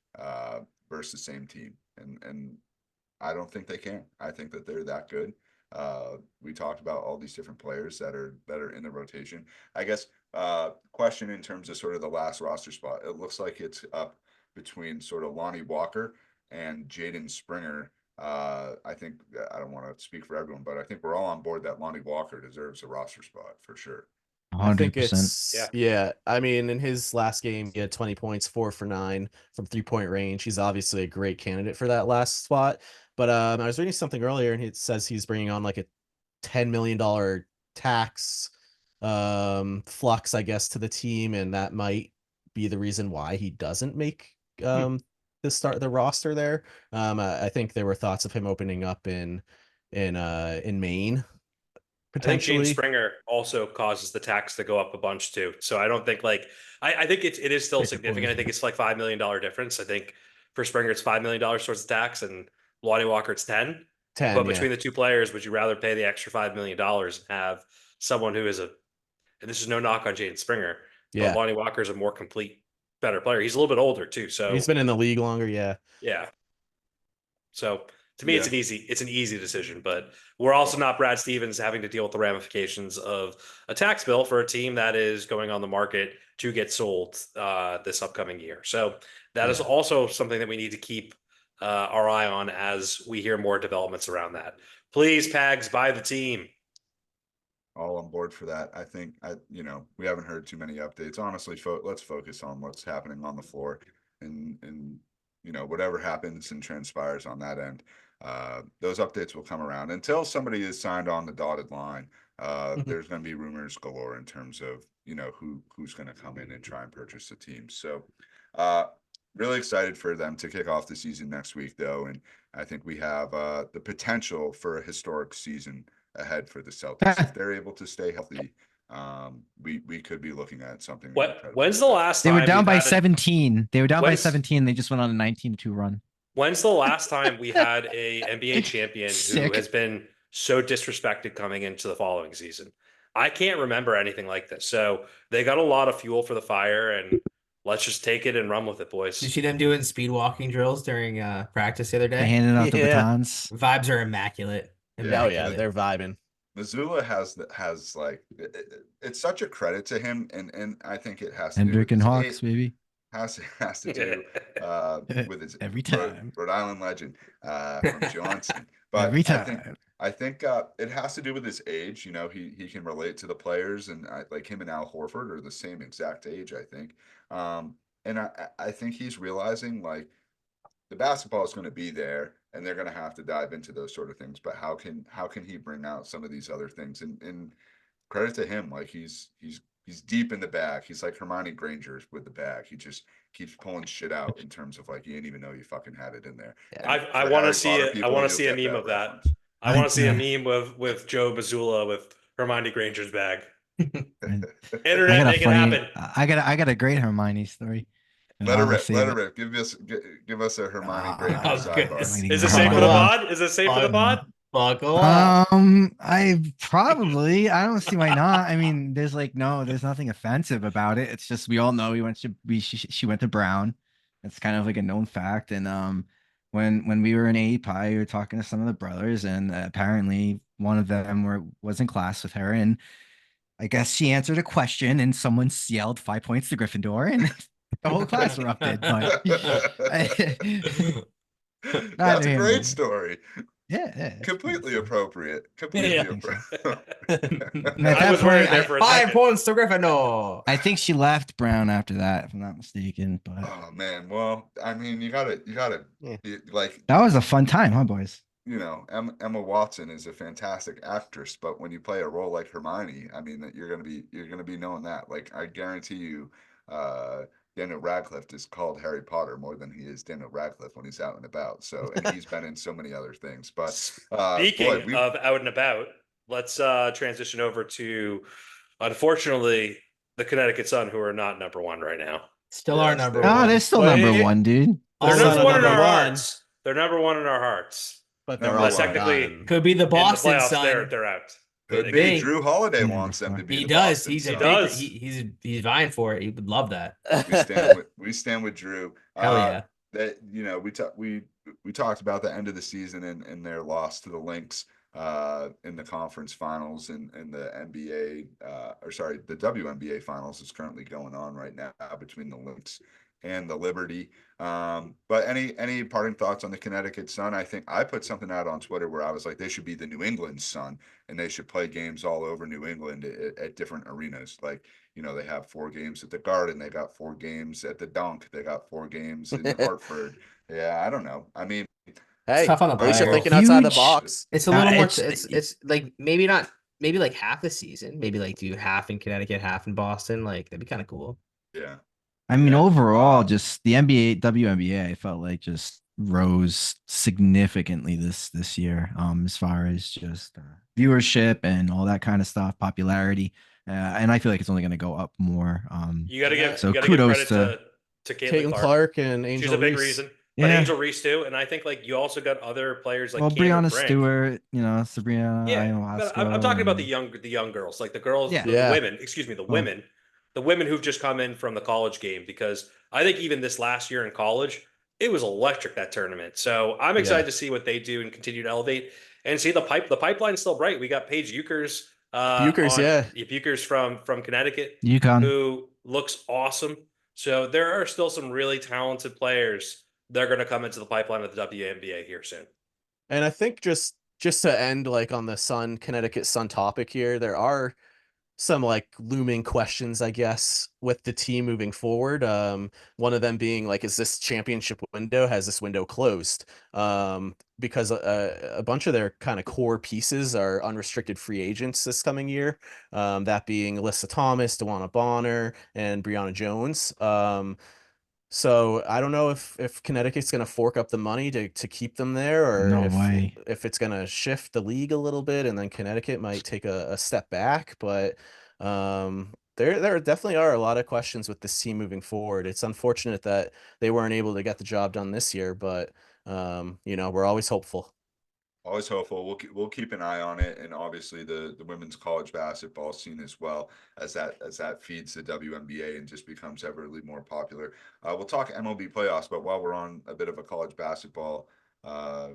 versus the same team? And I don't think they can. I think that they're that good. We talked about all these different players that are in the rotation. I guess question in terms of sort of the last roster spot. It looks like it's up between sort of Lonnie Walker and Jaden Springer. I think I don't want to speak for everyone, but I think we're all on board that Lonnie Walker deserves a roster spot for sure. 100%. I think it's Yeah. I mean, in his last game, he had 20 points, 4 for 9 from 3-point range. He's obviously a great candidate for that last spot. But I was reading something earlier, and it says he's bringing on like a $10 million tax flux, I guess, to the team, and that might be the reason why he doesn't make the roster there. I think there were thoughts of him opening up in Maine. I think Gene Potentially. Springer also causes the tax to go up a bunch too. So I don't think I think it is still Great significant. I point. think it's like $5 million difference. I think for Springer it's $5 million towards the tax, and Lonnie Walker it's 10. 10, But yeah. between the two players, would you rather pay the extra $5 million and have someone who is and this is no knock on Jaden Springer, Yeah. but Lonnie Walker is a more complete, better player. He's a little bit older too. So He's been in the league longer, yeah. yeah. So to me, it's an easy decision, but we're also not Brad Stevens having to deal with the ramifications of a tax bill for a team that is going on the market to get sold this upcoming year. So that is also something that we need to keep our eye on as we hear more developments around that. Please, Pags, buy the team. All on board for that. I think we haven't heard too many updates. Honestly, let's focus on what's happening on the floor and whatever happens and transpires on that end. Those updates will come around until somebody is signed on the dotted line. There's going to be rumors galore in terms of who's going to come in and try and purchase the team. So really excited for them to kick off the season next week, though, and I think we have the potential for a historic season ahead for the Celtics. If they're able to stay healthy, we could be looking at something. When's the last They time were down we've by had 17. They were down by 17. They just went on a 19-2 run. When's the last time we had a NBA champion who Sick. has been so disrespected coming into the following season. I can't remember anything like this. So they got a lot of fuel for the fire, and let's just take it and run with it, boys. Did you see them doing speed walking drills during practice the other They day? handed out the Yeah. batons. Vibes are immaculate. Yeah. Oh yeah, Immaculate. they're vibing. Missoula has like it's such a credit to him, and I think it has to Hendrick do and with Hawks, baby. has to do with his Every time. Rhode Island legend from Johnson. But Every I think time. it has to do with his age. You know, he can relate to the players, and like him and Al Horford are the same exact age, I think. And I think he's realizing like the basketball is going to be there, and they're going to have to dive into those sort of things. But how can he bring out some of these other things? And credit to him, like he's deep in the bag. He's like Hermione Granger with the bag. He just keeps pulling shit out in terms of like you didn't even know you fucking had it in there. Yeah. I want to see it. I want to see a meme of that. reference. I want to see a Yeah. meme with Joe Mazulla with Hermione Granger's bag. And I Internet, got a make it funny. happen. I got a great Hermione story. And Let her I'll rip. save Let it. her rip. Give us a Hermione Ah, Granger oh, sidebar. goodness. Is it safe for the pod? Is it safe for the pod? Buckle up. I probably, I don't see why not. I mean, there's nothing offensive about it. It's just we all know she went to Brown. It's kind of like a known fact. And when we were in API, we were talking to some of the brothers, and apparently one of them was in class with her, and I guess she answered a question, and someone yelled 5 points to Gryffindor, and the whole class erupted. But That's Neither a here nor great there. story. yeah, it's Completely pretty funny. appropriate. Completely Yeah. I think so. appropriate. And at I that was worried point, there for a 5 second. points to Gryffindor. I think she left Brown after that, if I'm not mistaken. But Oh man, well, I mean, you gotta Yeah. like that was a fun time, huh, boys? you know, Emma Watson is a fantastic actress, but when you play a role like Hermione, I mean, that you're gonna be knowing that. Like, I guarantee you, Daniel Radcliffe is called Harry Potter more than he is Daniel Radcliffe when he's out and about. So, and he's been in so many other things. But Speaking of out and about, let's transition over to, unfortunately, the Connecticut Sun, who are not number one right now. Still Yeah, our number still. Oh, one. they're still number Wait. one, dude. They're Also number one in number our one. hearts. They're number one in our hearts. But they're Number also one. Technically, done. Could be the In Boston the playoffs, Sun. they're out. Could Could be. be. Drew Holiday Never wants them to thought. be. He the does. Boston He's a Sun. big. does. He's vying for it. He would love that. We stand with Drew. Hell yeah. That we talked about the end of the season and their loss to the Lynx in the conference finals and the NBA the WNBA finals is currently going on right now between the Lynx and the Liberty. But any parting thoughts on the Connecticut Sun? I think I put something out on Twitter where I was like, they should be the New England Sun, and they should play games all over New England at different arenas. Like, you know, they have 4 games at the Garden, they got 4 games at the Dunk, they got 4 games in Hartford. Yeah, I don't know. I mean, Hey, tough on the at least you're players. thinking outside the Huge- box. It's a little more. it's- It's like maybe not. Maybe like half the season. Maybe like do half in Connecticut, half in Boston. Like that'd be kind of cool. yeah. I mean, Yeah. overall, just the NBA, WNBA, I felt like just rose significantly this year. As far as just viewership and all that kind of stuff, popularity, and I feel like it's only going to go up more. You got to give So you got to give kudos credit to Caitlin Caitlin Clark. Clark and Angel She's a big Reese. reason. But Yeah. Angel Reese too, and I think like you also got other players like Well, Cameron Breonna Brink. Stewart, Sabrina. Yeah, but I'm talking about the Ionesco, young girls, like the girls, Yeah. the Yeah. women. Excuse me, the women who've just come in from the college game. Because I think even this last year in college, it was electric, that tournament. So I'm excited to see what they do and continue to elevate and see the pipeline's still bright. We got Paige Euchers, Euchers from Connecticut, UConn. who looks awesome. So there are still some really talented players that are going to come into the pipeline of the WNBA here soon. And I think just to end like on the Connecticut Sun topic here, there are some like looming questions, I guess, with the team moving forward. One of them being like, has this window closed? Because a bunch of their kind of core pieces are unrestricted free agents this coming year. That being Alyssa Thomas, DeWanna Bonner, and Brianna Jones. So I don't know if Connecticut's going to fork up the money to keep them there, or No way. if it's going to shift the league a little bit, and then Connecticut might take a step back. But there definitely are a lot of questions with this team moving forward. It's unfortunate that they weren't able to get the job done this year, but we're always hopeful. Always hopeful. We'll keep an eye on it, and obviously the women's college basketball scene as well, as that feeds the WNBA and just becomes everly more popular. We'll talk MLB playoffs, but while we're on a bit of a college basketball uh,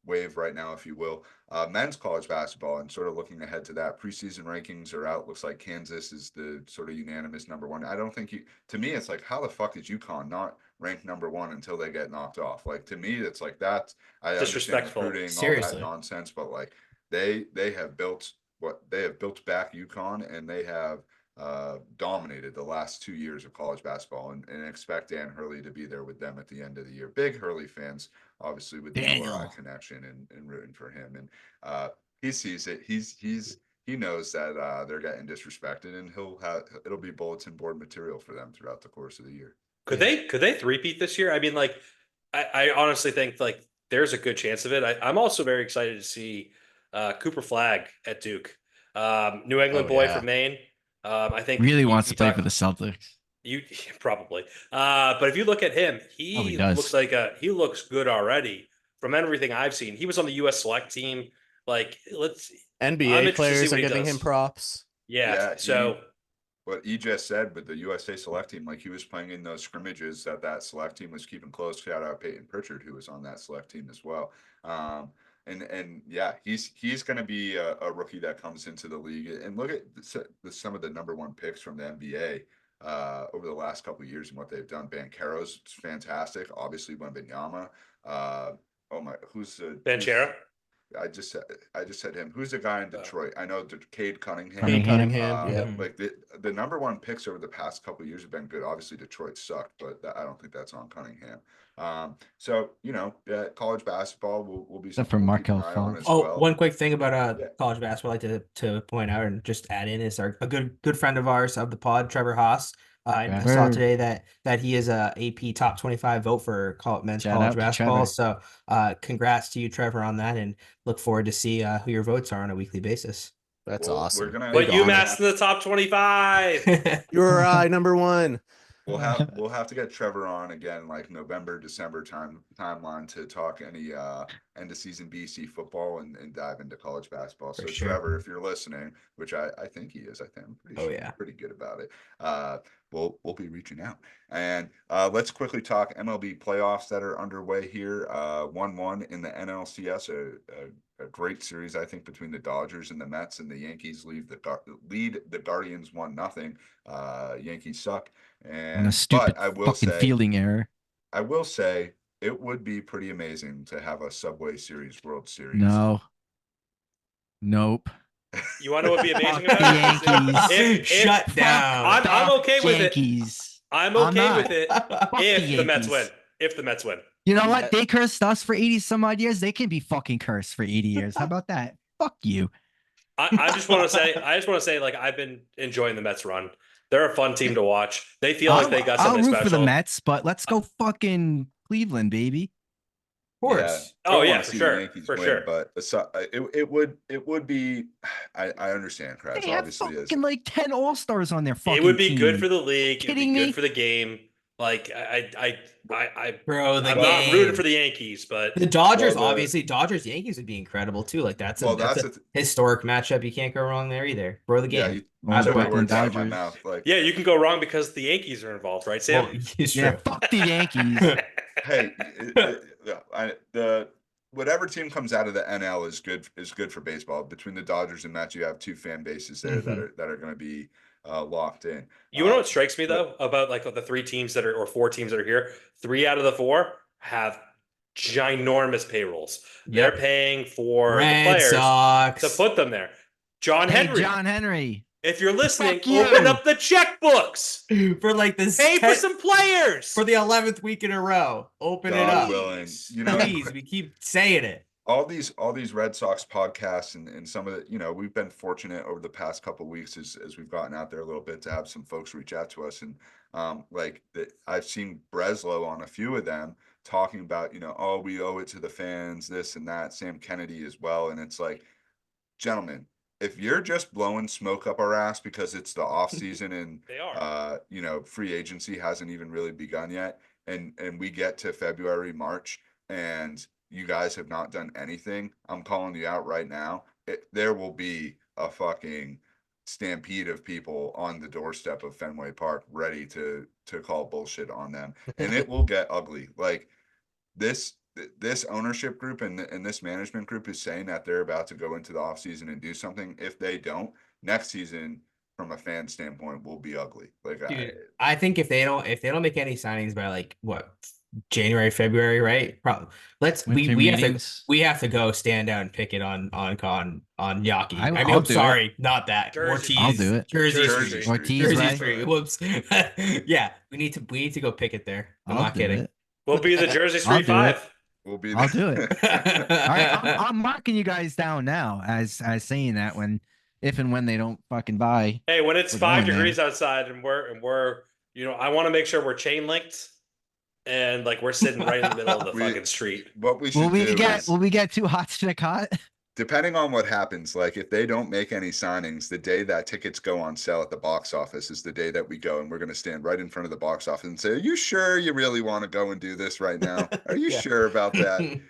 wave right now, if you will, men's college basketball, and sort of looking ahead to that, preseason rankings are out. Looks like Kansas is the sort of unanimous number one. I don't think to me, it's like, how the fuck is UConn not ranked number one until they get knocked off? Like, to me, it's like that. I understand Disrespectful. recruiting, all Seriously. that nonsense, but like they have built back UConn, and they have dominated the last 2 years of college basketball, and expect Dan Hurley to be there with them at the end of the year. Big Hurley fans, obviously, with the Daniel. URI connection, and rooting for him. And he sees it. He knows that they're getting disrespected, and it'll be bulletin board material for them throughout the course of the year. Could they three-peat this year? I mean, like, I honestly think like there's a good chance of it. I'm also very excited to see Cooper Flagg at Duke, New England boy from Maine. I think Really wants to play for the Celtics. You probably, but if you look at him, he does. he looks good already from everything I've seen. He was on the U.S. select team. Like, I'm NBA interested to see players are what he giving does. him props. Yeah. So what he just said with the USA select team, like he was playing in those scrimmages that select team was keeping close. Shout out Peyton Pritchard, who was on that select team as well. And yeah, he's going to be a rookie that comes into the league. And look at some of the number one picks from the NBA over the last couple of years and what they've done. Banchero's fantastic. Obviously, Wembanyama. Who's Banchero? I just said him. Who's the guy in Detroit? I know Cade Cunningham. Cade Cunningham. Yeah. Like the number one picks over the past couple of years have been good. Obviously, Detroit sucked, but I don't think that's on Cunningham. So college basketball will be Except something for we'll keep an Markel eye on Fultz. as Oh, well. one quick thing about Yeah. college basketball I'd like to point out and just add in is a good friend of ours of the pod, Trevor Haas. I saw today that he is a AP top 25 vote for men's Shout college out to basketball. Trevor. So congrats to you, Trevor, on that, and look forward to see who your votes are on a weekly basis. That's We're awesome. gonna But Big honor. UMass in the top 25. URI number one. We'll have to get Trevor on again, like November, December timeline to talk any end of season BC football and dive into college basketball. For So sure. Trevor, if you're listening, which I think he is, I'm pretty sure yeah. he's pretty good about it. We'll be reaching out. And let's quickly talk MLB playoffs that are underway here. 1-1 in the NLCS, a great series, I think, between the Dodgers and the Mets, and the Yankees lead the Guardians 1-0. Yankees suck. And a stupid fucking fielding error. I will say it would be pretty amazing to have a Subway Series World Series. No. Nope. You want to know what would be amazing Fuck about the it? Yankees. Shut down. I'm okay with it. Yankees. I'm I'm okay not. with it Fuck if the Mets Yankees. win. If the Mets win. You know what? They cursed us for 80 some odd years. They can be fucking cursed for 80 years. How about that? Fuck you. I just want to say, like, I've been enjoying the Mets run. They're a fun team to watch. They feel like they got something I'll root special. for the Mets, but let's go fucking Cleveland, baby. Of course. I don't Oh, yeah, wanna for see the sure, Yankees for win, sure. But it would be. I understand, Kratz. They have Obviously, fucking like 10 All-Stars on their fucking It would be team. good for the league. It would Kidding be good me? for the game. Like Bro, I'm not rooting for the Yankees, but the Dodgers, Well, obviously, Dodgers Yankees would be incredible too. Like that's Well, a that's a historic matchup. You can't go wrong there either. Bro, the yeah. game. You Well, took my Brooklyn words out of my Dodgers. mouth. Like, yeah, you can go wrong because the Yankees are involved, right, Sam? Well, it's Yeah, true. fuck the Yankees. hey, the whatever team comes out of the NL is good for baseball. Between the Dodgers and Mets, you have two fan bases there that are going to be locked in. You know what strikes me though about like the 3 teams that are or 4 teams that are here? 3 out of the 4 have ginormous payrolls. They're paying for Red the players Sox. to put them there. John Hey, Henry. John Henry. If you're listening, Fuck you. open up the checkbooks. for like this Pay for some players. for the 11th week in a row. Open it God up. willing, you know, Please, we keep saying it. all these Red Sox podcasts and some of the, we've been fortunate over the past couple of weeks as we've gotten out there a little bit to have some folks reach out to us. And I've seen Breslow on a few of them talking about, oh, we owe it to the fans, this and that, Sam Kennedy as well. And it's like, gentlemen, if you're just blowing smoke up our ass because it's the off season and They are. free agency hasn't even really begun yet, and we get to February, March, and you guys have not done anything, I'm calling you out right now. There will be a fucking stampede of people on the doorstep of Fenway Park ready to call bullshit on them, and it will get ugly. Like this ownership group and this management group is saying that they're about to go into the offseason and do something. If they don't, next season from a fan standpoint will be ugly. Like Dude, I think if they don't make any signings by like what, January, February, right? Probably. Winter meetings. We have to go stand out and pick it on Yaki. I'll I'm do it. sorry, not that. Jersey. Ortiz, I'll do it. Jersey Jersey Street. Street. Ortiz, Jersey right? Street. Whoops. Yeah, we need to go pick it there. I'm I'll not do kidding. it. We'll be the Jersey I'll Street do it. 5. we'll be I'll do it. All right, All I'm marking you guys down now as saying that if and when they don't fucking buy. Hey, when it's We're 5 going degrees outside and we're I want to make sure we're chain linked and like we're sitting right in the middle of the fucking street. What we should Will we get too hot to the cot? depending on what happens, like if they don't make any signings, the day that tickets go on sale at the box office is the day that we go, and we're going to stand right in front of the box office and say, "Are you sure you really want to go and do this right now? Are you Yeah. sure about that?"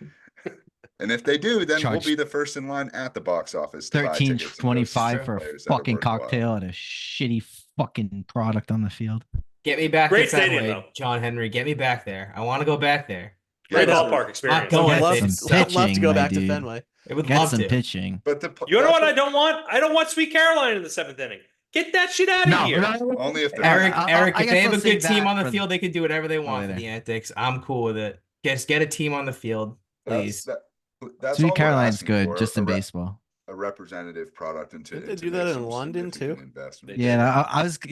And if they do, then we'll Charge be the first in line at the box office. To buy tickets and go see $13.25 some for a players that are fucking worthwhile. cocktail and a shitty fucking product on the field. Get me back Great to Fenway, stadium, though. John Henry. Get me back there. I want to go back there. Great Yeah, ballpark experience. Go I'd ahead, love, David. I'd love to Pitching, go my back to dude. Fenway. I would Get love some to. pitching. But You know what I don't want? I don't want Sweet Caroline in the 7th inning. Get that shit out of here. only if they're Eric, I if guess they have I'll a save good team that on the for- field, they can do whatever they want for later. the antics. I'm cool with it. Just get a team on the field, please. That's all Sweet we're Caroline's asking good, for, just in a baseball. representative product into Didn't they into do that make in some London, too? significant investment. Yeah, no,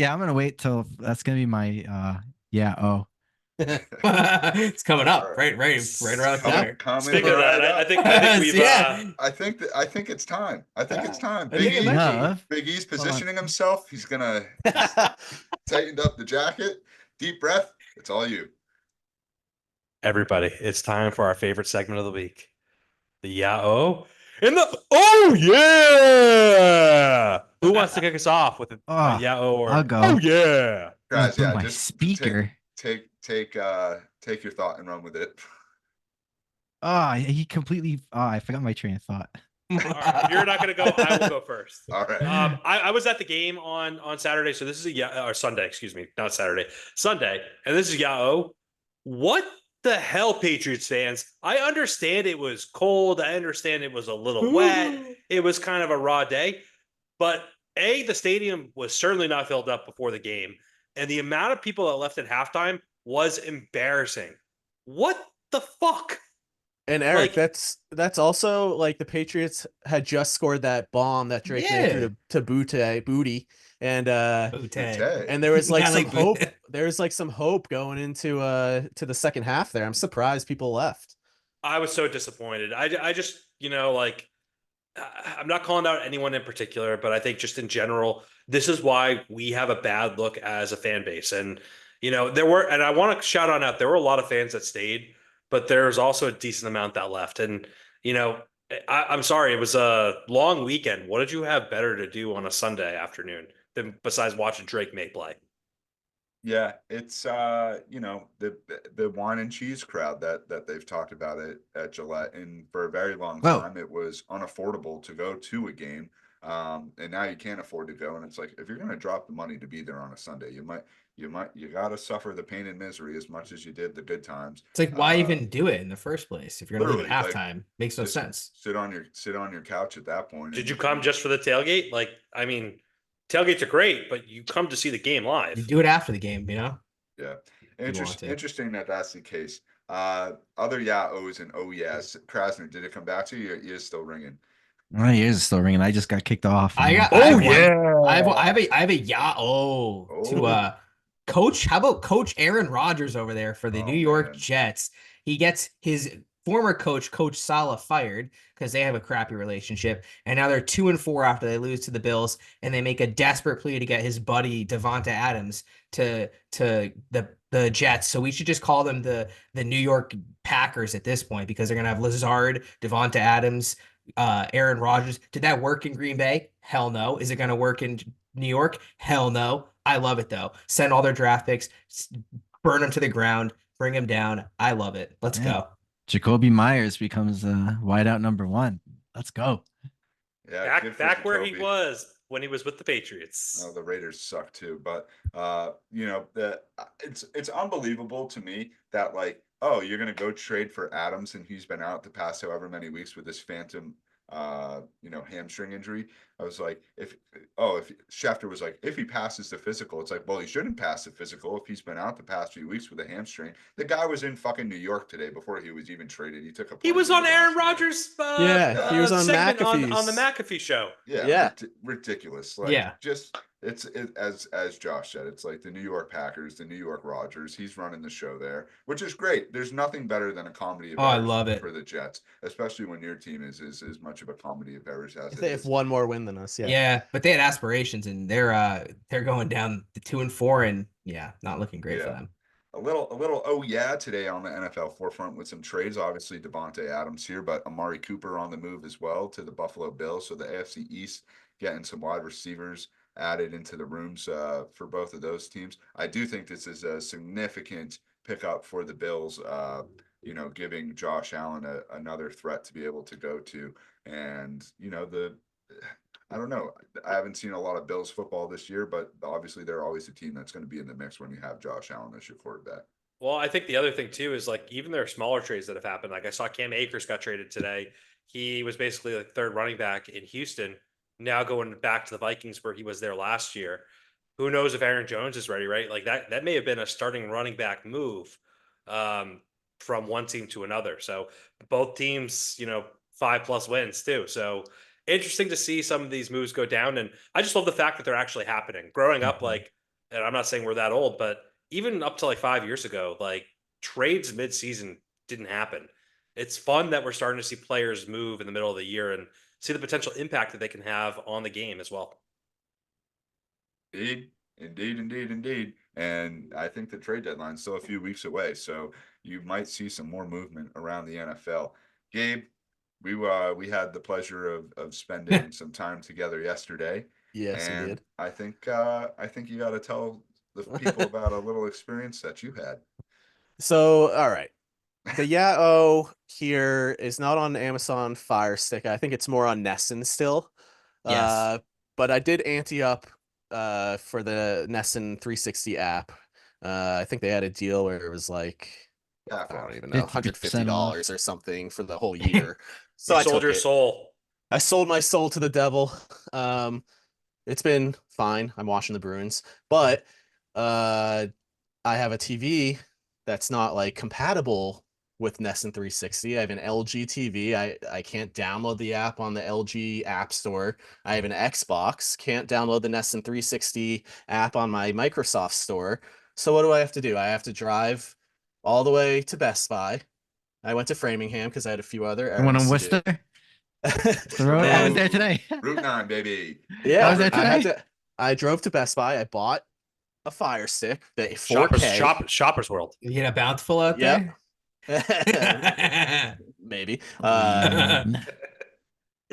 I'm gonna wait till that's gonna be my It's coming up, All right around the corner. Coming Speaking of right that, up. I think we've Yeah. I think it's time. I think it's time. I think it might be. Big E's positioning himself. He's tightened up the jacket. Deep breath. It's all you. Everybody, it's time for our favorite segment of the week. The Yao and the yeah. Who wants to kick us off with a Yao or I'll go. oh yeah? Guys, yeah, my just speaker. Take your thought and run with it. He completely. I forgot my train of thought. All right, if you're not gonna go, I will go first. All right. I was at the game on Saturday, so this is or Sunday, excuse me, not Saturday, Sunday, and this is Yao. What the hell, Patriots fans? I understand it was cold. I understand it was a little wet. It was kind of a raw day, but the stadium was certainly not filled up before the game, and the amount of people that left at halftime was embarrassing. What the fuck? And Eric, that's also like the Patriots had just scored that bomb that Drake made through to Booty, and there was like some hope. There's like some hope going into to the second half there. I'm surprised people left. I was so disappointed. I just like I'm not calling out anyone in particular, but I think just in general, this is why we have a bad look as a fan base. And and I want to shout out there were a lot of fans that stayed, but there's also a decent amount that left. And, I'm sorry, it was a long weekend. What did you have better to do on a Sunday afternoon than besides watching Drake Maye play? Yeah, it's the wine and cheese crowd that they've talked about it at Gillette, and for a very long time it was unaffordable to go to a game. And now you can't afford to go, and it's like if you're gonna drop the money to be there on a Sunday, you gotta suffer the pain and misery as much as you did the good times. It's like, why even do it in the first place if you're gonna leave at literally, halftime? Makes no sense. Sit on your couch at that point. Did you come just for the tailgate? Like, I mean, tailgates are great, but you come to see the game live. You do it after the game, Yeah. Interesting that's the case. Other Yaos and oh yes, Krasner, did it come back to you? Your ears still ringing? My ears are still ringing. I just got kicked off. I have a Yao to coach. How about Coach Aaron Rodgers over there for the New York Jets? He gets his former coach, Coach Saleh, fired because they have a crappy relationship, and now they're 2-4 after they lose to the Bills, and they make a desperate plea to get his buddy Devonta Adams to the Jets. So we should just call them the New York Packers at this point, because they're gonna have Lazard, Devonta Adams, Aaron Rodgers. Did that work in Green Bay? Hell no. Is it gonna work in New York? Hell no. I love it though. Send all their draft picks, burn them to the ground, bring them down. I love it. Let's go. Jacoby Myers becomes wideout number 1. Let's go. Yeah, good for Back where he Jacoby. was when he was with the Patriots. Oh, the Raiders suck too, but it's unbelievable to me that like, oh, you're gonna go trade for Adams and he's been out the past however many weeks with this phantom hamstring injury. I was like, if Schefter was like, if he passes the physical, it's like, well, he shouldn't pass the physical if he's been out the past few weeks with a hamstring. The guy was in fucking New York today before he was even traded. He took a He plane was to on Aaron Washington. Rodgers' Yeah, he was on segment on the McAfee's. McAfee show. Yeah. Ridiculous. Like, Yeah. just as Josh said, it's like the New York Packers, the New York Rodgers. He's running the show there, which is great. There's nothing better than a comedy of Oh, I errors love it. for the Jets, especially when your team is as much of a comedy of errors as it They have is. one more win than us. Yeah. Yeah, but they had aspirations, and they're going down the 2-4, and yeah, not looking great for Yeah. them. A little oh yeah today on the NFL forefront with some trades. Obviously Devontae Adams here, but Amari Cooper on the move as well to the Buffalo Bills. So the AFC East getting some wide receivers added into the rooms for both of those teams. I do think this is a significant pickup for the Bills. Giving Josh Allen another threat to be able to go to, and I don't know. I haven't seen a lot of Bills football this year, but obviously they're always a team that's going to be in the mix when you have Josh Allen as your quarterback. Well, I think the other thing too is like even their smaller trades that have happened. Like I saw Cam Akers got traded today. He was basically like third running back in Houston, now going back to the Vikings where he was there last year. Who knows if Aaron Jones is ready, right? Like that may have been a starting running back move from one team to another. So both teams, 5+ wins too. So interesting to see some of these moves go down. And I just love the fact that they're actually happening. Growing up, and I'm not saying we're that old, but even up to like 5 years ago, like trades mid-season didn't happen. It's fun that we're starting to see players move in the middle of the year and see the potential impact that they can have on the game as well. Indeed. And I think the trade deadline is still a few weeks away, so you might see some more movement around the NFL. Gabe, we had the pleasure of spending some time together yesterday. Yes, we and did. I think you got to tell the people about a little experience that you had. So, all right. The Yao here is not on Amazon Fire Stick. I think it's more on Nessun still. Yes. But I did ante up for the Nessun 360 app. I think they had a deal where it was like, I don't even know, $150 or something for the whole year. So I sold took your it. soul. I sold my soul to the devil. It's been fine. I'm watching the Bruins, but I have a TV that's not like compatible with Nessun 360. I have an LG TV. I can't download the app on the LG App Store. I have an Xbox. Can't download the Nessun 360 app on my Microsoft Store. So what do I have to do? I have to drive all the way to Best Buy. I went to Framingham because I had a few other I went on errands to do. Worcester. The road. I was there today. Route 9, baby. Yeah, I was there today. I drove to Best Buy. I bought a Fire Stick, the 4K. Shoppers World. You get a bountiful out Yep. there. Maybe. Mm.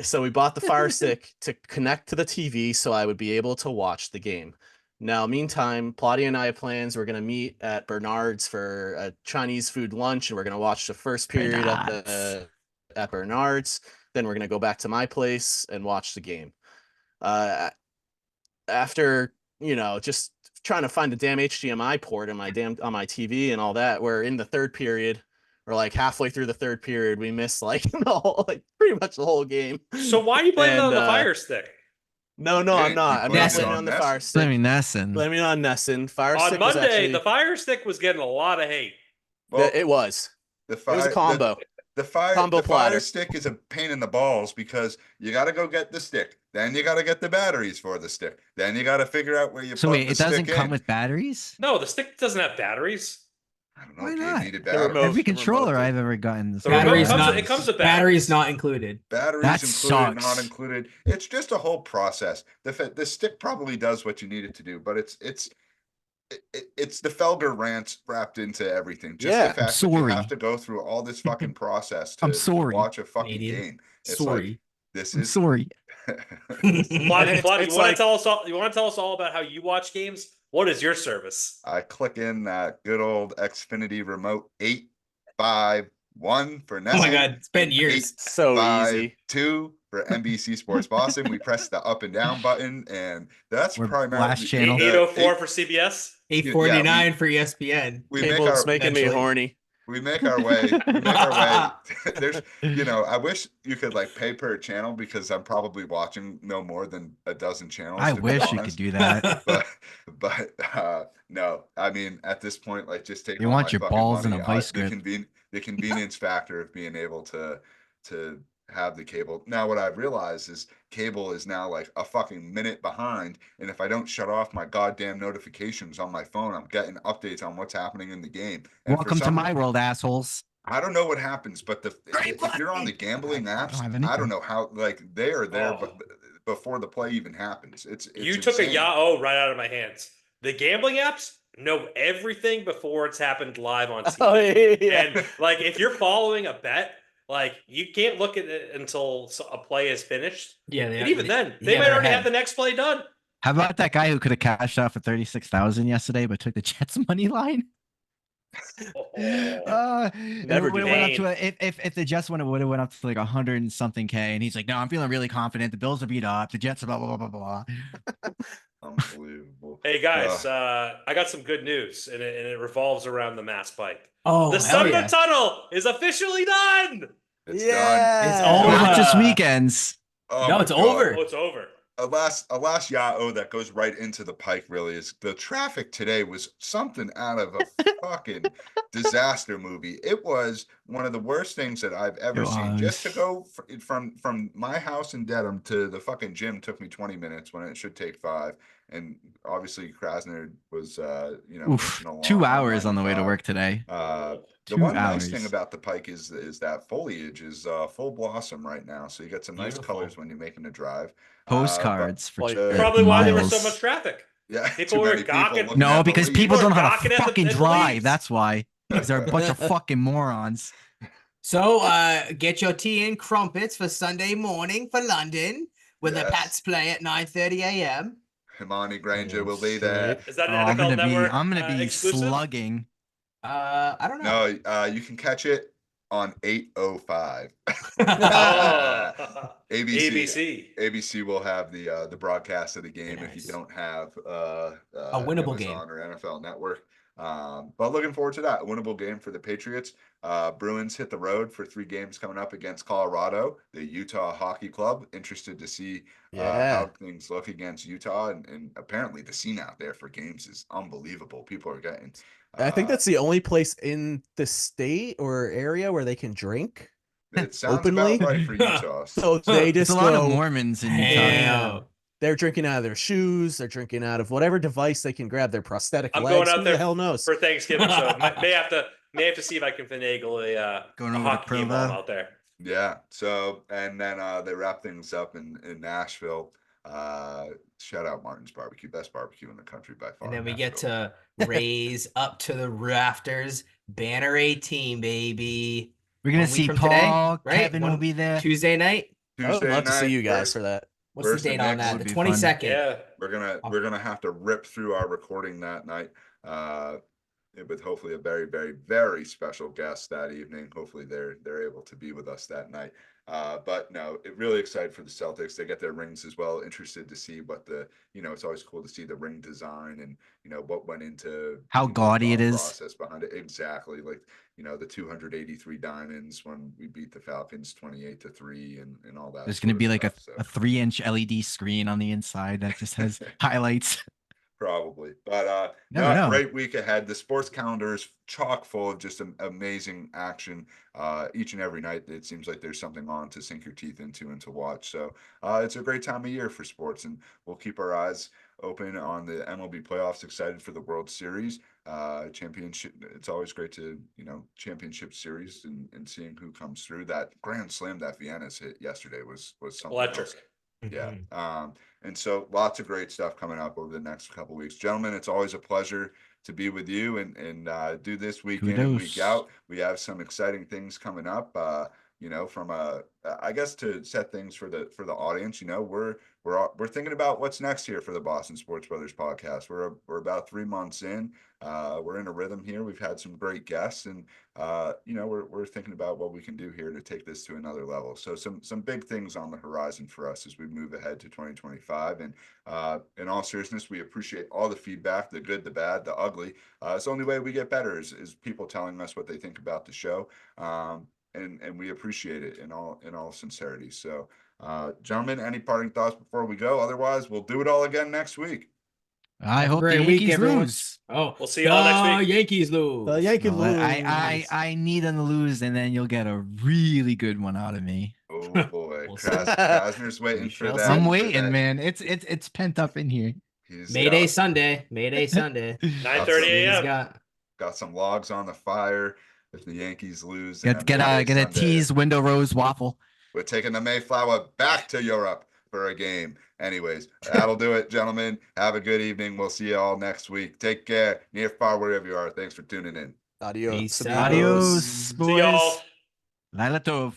So we bought the Fire Stick to connect to the TV so I would be able to watch the game. Now, meantime, Plotty and I have plans. We're going to meet at Bernard's for a Chinese food lunch, and we're going to watch the first period at Bernard's. Then we're going to go back to my place and watch the game. After, just trying to find the damn HDMI port on my TV and all that, we're in the third period. We're like halfway through the third period. We missed pretty much the whole game. So why are you blaming it on the Fire Stick? No, I'm not. I'm not blaming on the Fire Stick. Blaming Nessun. Blaming on Nessun. Fire On Stick Monday, was actually, the Fire Stick was getting a lot of hate. Well, it was. It was a combo. The fire platter. stick is a pain in the balls because you got to go get the stick. Then you got to get the batteries for the stick. Then you got to figure out where you So plug wait, the it doesn't stick come in. with batteries? No, the stick doesn't have batteries. I don't know. Why Gabe not? needed The batteries. remote- Every controller remote. I've ever gotten. The remote Batteries comes- not. it comes with batteries batteries. not included. Batteries That included, sucks. not included. It's just a whole process. The stick probably does what you need it to do, but it's the Felger rant wrapped into everything. Just Yeah, the fact that you have to go through all this fucking process to watch a fucking Canadian. game. It's Sorry. like this I'm is sorry. Plotty, it's you want to tell us all? You want to tell us all about how you watch games? What is your service? I click in that good old Xfinity remote 851 1 for Nesson. Oh my God, it's been years. So easy. 2 for NBC Sports Boston. We press the up and down button, and that's We're primarily last channel. 804 for CBS. 849 for ESPN. We make Cable's our making me eventually. horny. we make our way. We make our way. There's, I wish you could like pay per channel because I'm probably watching no more than a dozen channels. I to be wish you could honest. do that. But no, I mean at this point, like just take They all want my your fucking balls in money. a vice The grip. the convenience factor of being able to have the cable. Now what I've realized is cable is now like a fucking minute behind, and if I don't shut off my goddamn notifications on my phone, I'm getting updates on what's happening in the game. And for Welcome to some- my world, assholes. I don't know what happens, but Great if you're on the play! gambling I don't apps, have I don't anything. know how, like they are there, Oh. but before the play even happens, it's You took a insane. Yahoo right out of my hands. The gambling apps know everything before it's happened live on TV. Oh yeah. And like, if you're following a bet, like you can't look at it until a play is finished. Yeah, And even then, they yeah, might they're already ahead. have the next play done. How about that guy who could have cashed out for 36,000 yesterday, but took the Jets money line? Oh. Never It would do have went up that. to if the Jets won, it would have went up to like 100 and something K. And he's like, no, I'm feeling really confident. The Bills are beat up. The Jets are blah blah blah blah blah. Unbelievable. Hey guys, I got some good news, and it revolves around the Mass Pike. Oh, The hell Sunbelt yeah. Tunnel is officially done. It's Yeah. It's done. over. Not just weekends. Oh No, my it's God. over. Oh, it's over. A last Yahoo that goes right into the Pike really is the traffic today was something out of a fucking disaster movie. It was one of the worst things that I've ever seen. Just to go from my house in Dedham to the fucking gym took me 20 minutes when it should take 5. And obviously Krasner was Oof, inching along 2 hours on the way to 95. work today. The 2 one nice thing hours. about the Pike is that foliage is full blossom right now, so you get some nice Beautiful. colors when you're making a drive. Postcards for Like, Probably why there was miles. so much traffic. Yeah, People too were many people gawking. looking No, at the because leaves. people People don't know are how gawking to at the- fucking at the drive. leaves. That's why. Because they're a bunch of fucking morons. So get your tea and crumpets for Sunday morning for London, where the Yes. Pats play at 9:30 a.m. Hermione Granger will be Shit. there. Is that an I'm NFL gonna Network I'm gonna be exclusive? slugging. I don't know. No, you can catch it on 8:05. Oh, ABC. ABC. ABC will have the broadcast of the game if Nice. you don't have A winnable Amazon game. or NFL Network. But looking forward to that. A winnable game for the Patriots. Bruins hit the road for 3 games coming up against Colorado, the Utah Hockey Club. Interested to see Yeah. how things look against Utah. And apparently the scene out there for games is unbelievable. People are getting. I think that's the only place in the state or area where they can drink. It sounds openly. about right for Utah. So they There's just a lot of go, Mormons in Utah. Damn. they're drinking out of their shoes, they're drinking out of whatever device they can grab, their prosthetic I'm legs. going out Who there the hell knows? for Thanksgiving, so may have to see if I can finagle a Going over to hockey game while I'm Provo. out there. Yeah. So and then they wrap things up in Nashville. Shout out Martin's Barbecue, best barbecue in the country by far. And then we in get Nashville. to raise up to the rafters. Banner 18, baby. We're gonna 1 week see from Paul. today, right? Kevin will be there. Tuesday night. I would Tuesday love to see night, you guys first- for that. What's the First and date on next that? would The be fun. 22nd. Yeah. We're gonna have to rip through our recording that night. With hopefully a very, very, very special guest that evening. Hopefully they're able to be with us that night. But no, really excited for the Celtics. They get their rings as well. Interested to see what it's always cool to see the ring design and what went into How the gaudy it thought is. process behind it. Exactly, like the 283 diamonds when we beat the Falcons 28-3 and all that. There's gonna sort of be like stuff, a 3-inch LED screen on the inside that just has highlights. Probably, but Never know. great week ahead. The sports calendar is chock full of just amazing action. Each and every night, it seems like there's something on to sink your teeth into and to watch. So it's a great time of year for sports, and we'll keep our eyes open on the MLB playoffs. Excited for the World Series championship. It's always great to championship series and seeing who comes through. That grand slam that Vienna's hit yesterday was something Electric. else. Yeah. And so lots of great stuff coming up over the next couple of weeks. Gentlemen, it's always a pleasure to be with you and do this week in and week Kudos. out. We have some exciting things coming up. from I guess to set things for the audience, we're thinking about what's next here for the Boston Sports Brothers podcast. We're about 3 months in. We're in a rhythm here. We've had some great guests, and we're thinking about what we can do here to take this to another level. So some big things on the horizon for us as we move ahead to 2025. And in all seriousness, we appreciate all the feedback, the good, the bad, the ugly. It's the only way we get better is people telling us what they think about the show. And we appreciate it in all sincerity. So, gentlemen, any parting thoughts before we go? Otherwise, we'll do it all again next week. I Have a hope the great week, Yankees everyone. lose. Oh, We'll see y'all next week. Yankees lose. The Yankees No, lose. I need them to lose, and then you'll get a really good one out of me. Oh boy, We'll see. Krasner's waiting We for shall that. see. I'm for waiting, that. man. It's pent up in here. He's Mayday got, Sunday. Mayday Sunday. 9:30 He's a.m. got some logs on the fire if the Yankees lose. Get a teased window rose waffle. We're taking the Mayflower back to Europe for a game. Anyways, that'll do it, gentlemen. Have a good evening. We'll see you all next week. Take care, near, far, wherever you are. Thanks for tuning in. Adios. Peace amigos. out. Adios, See boys. y'all. Laila Tov.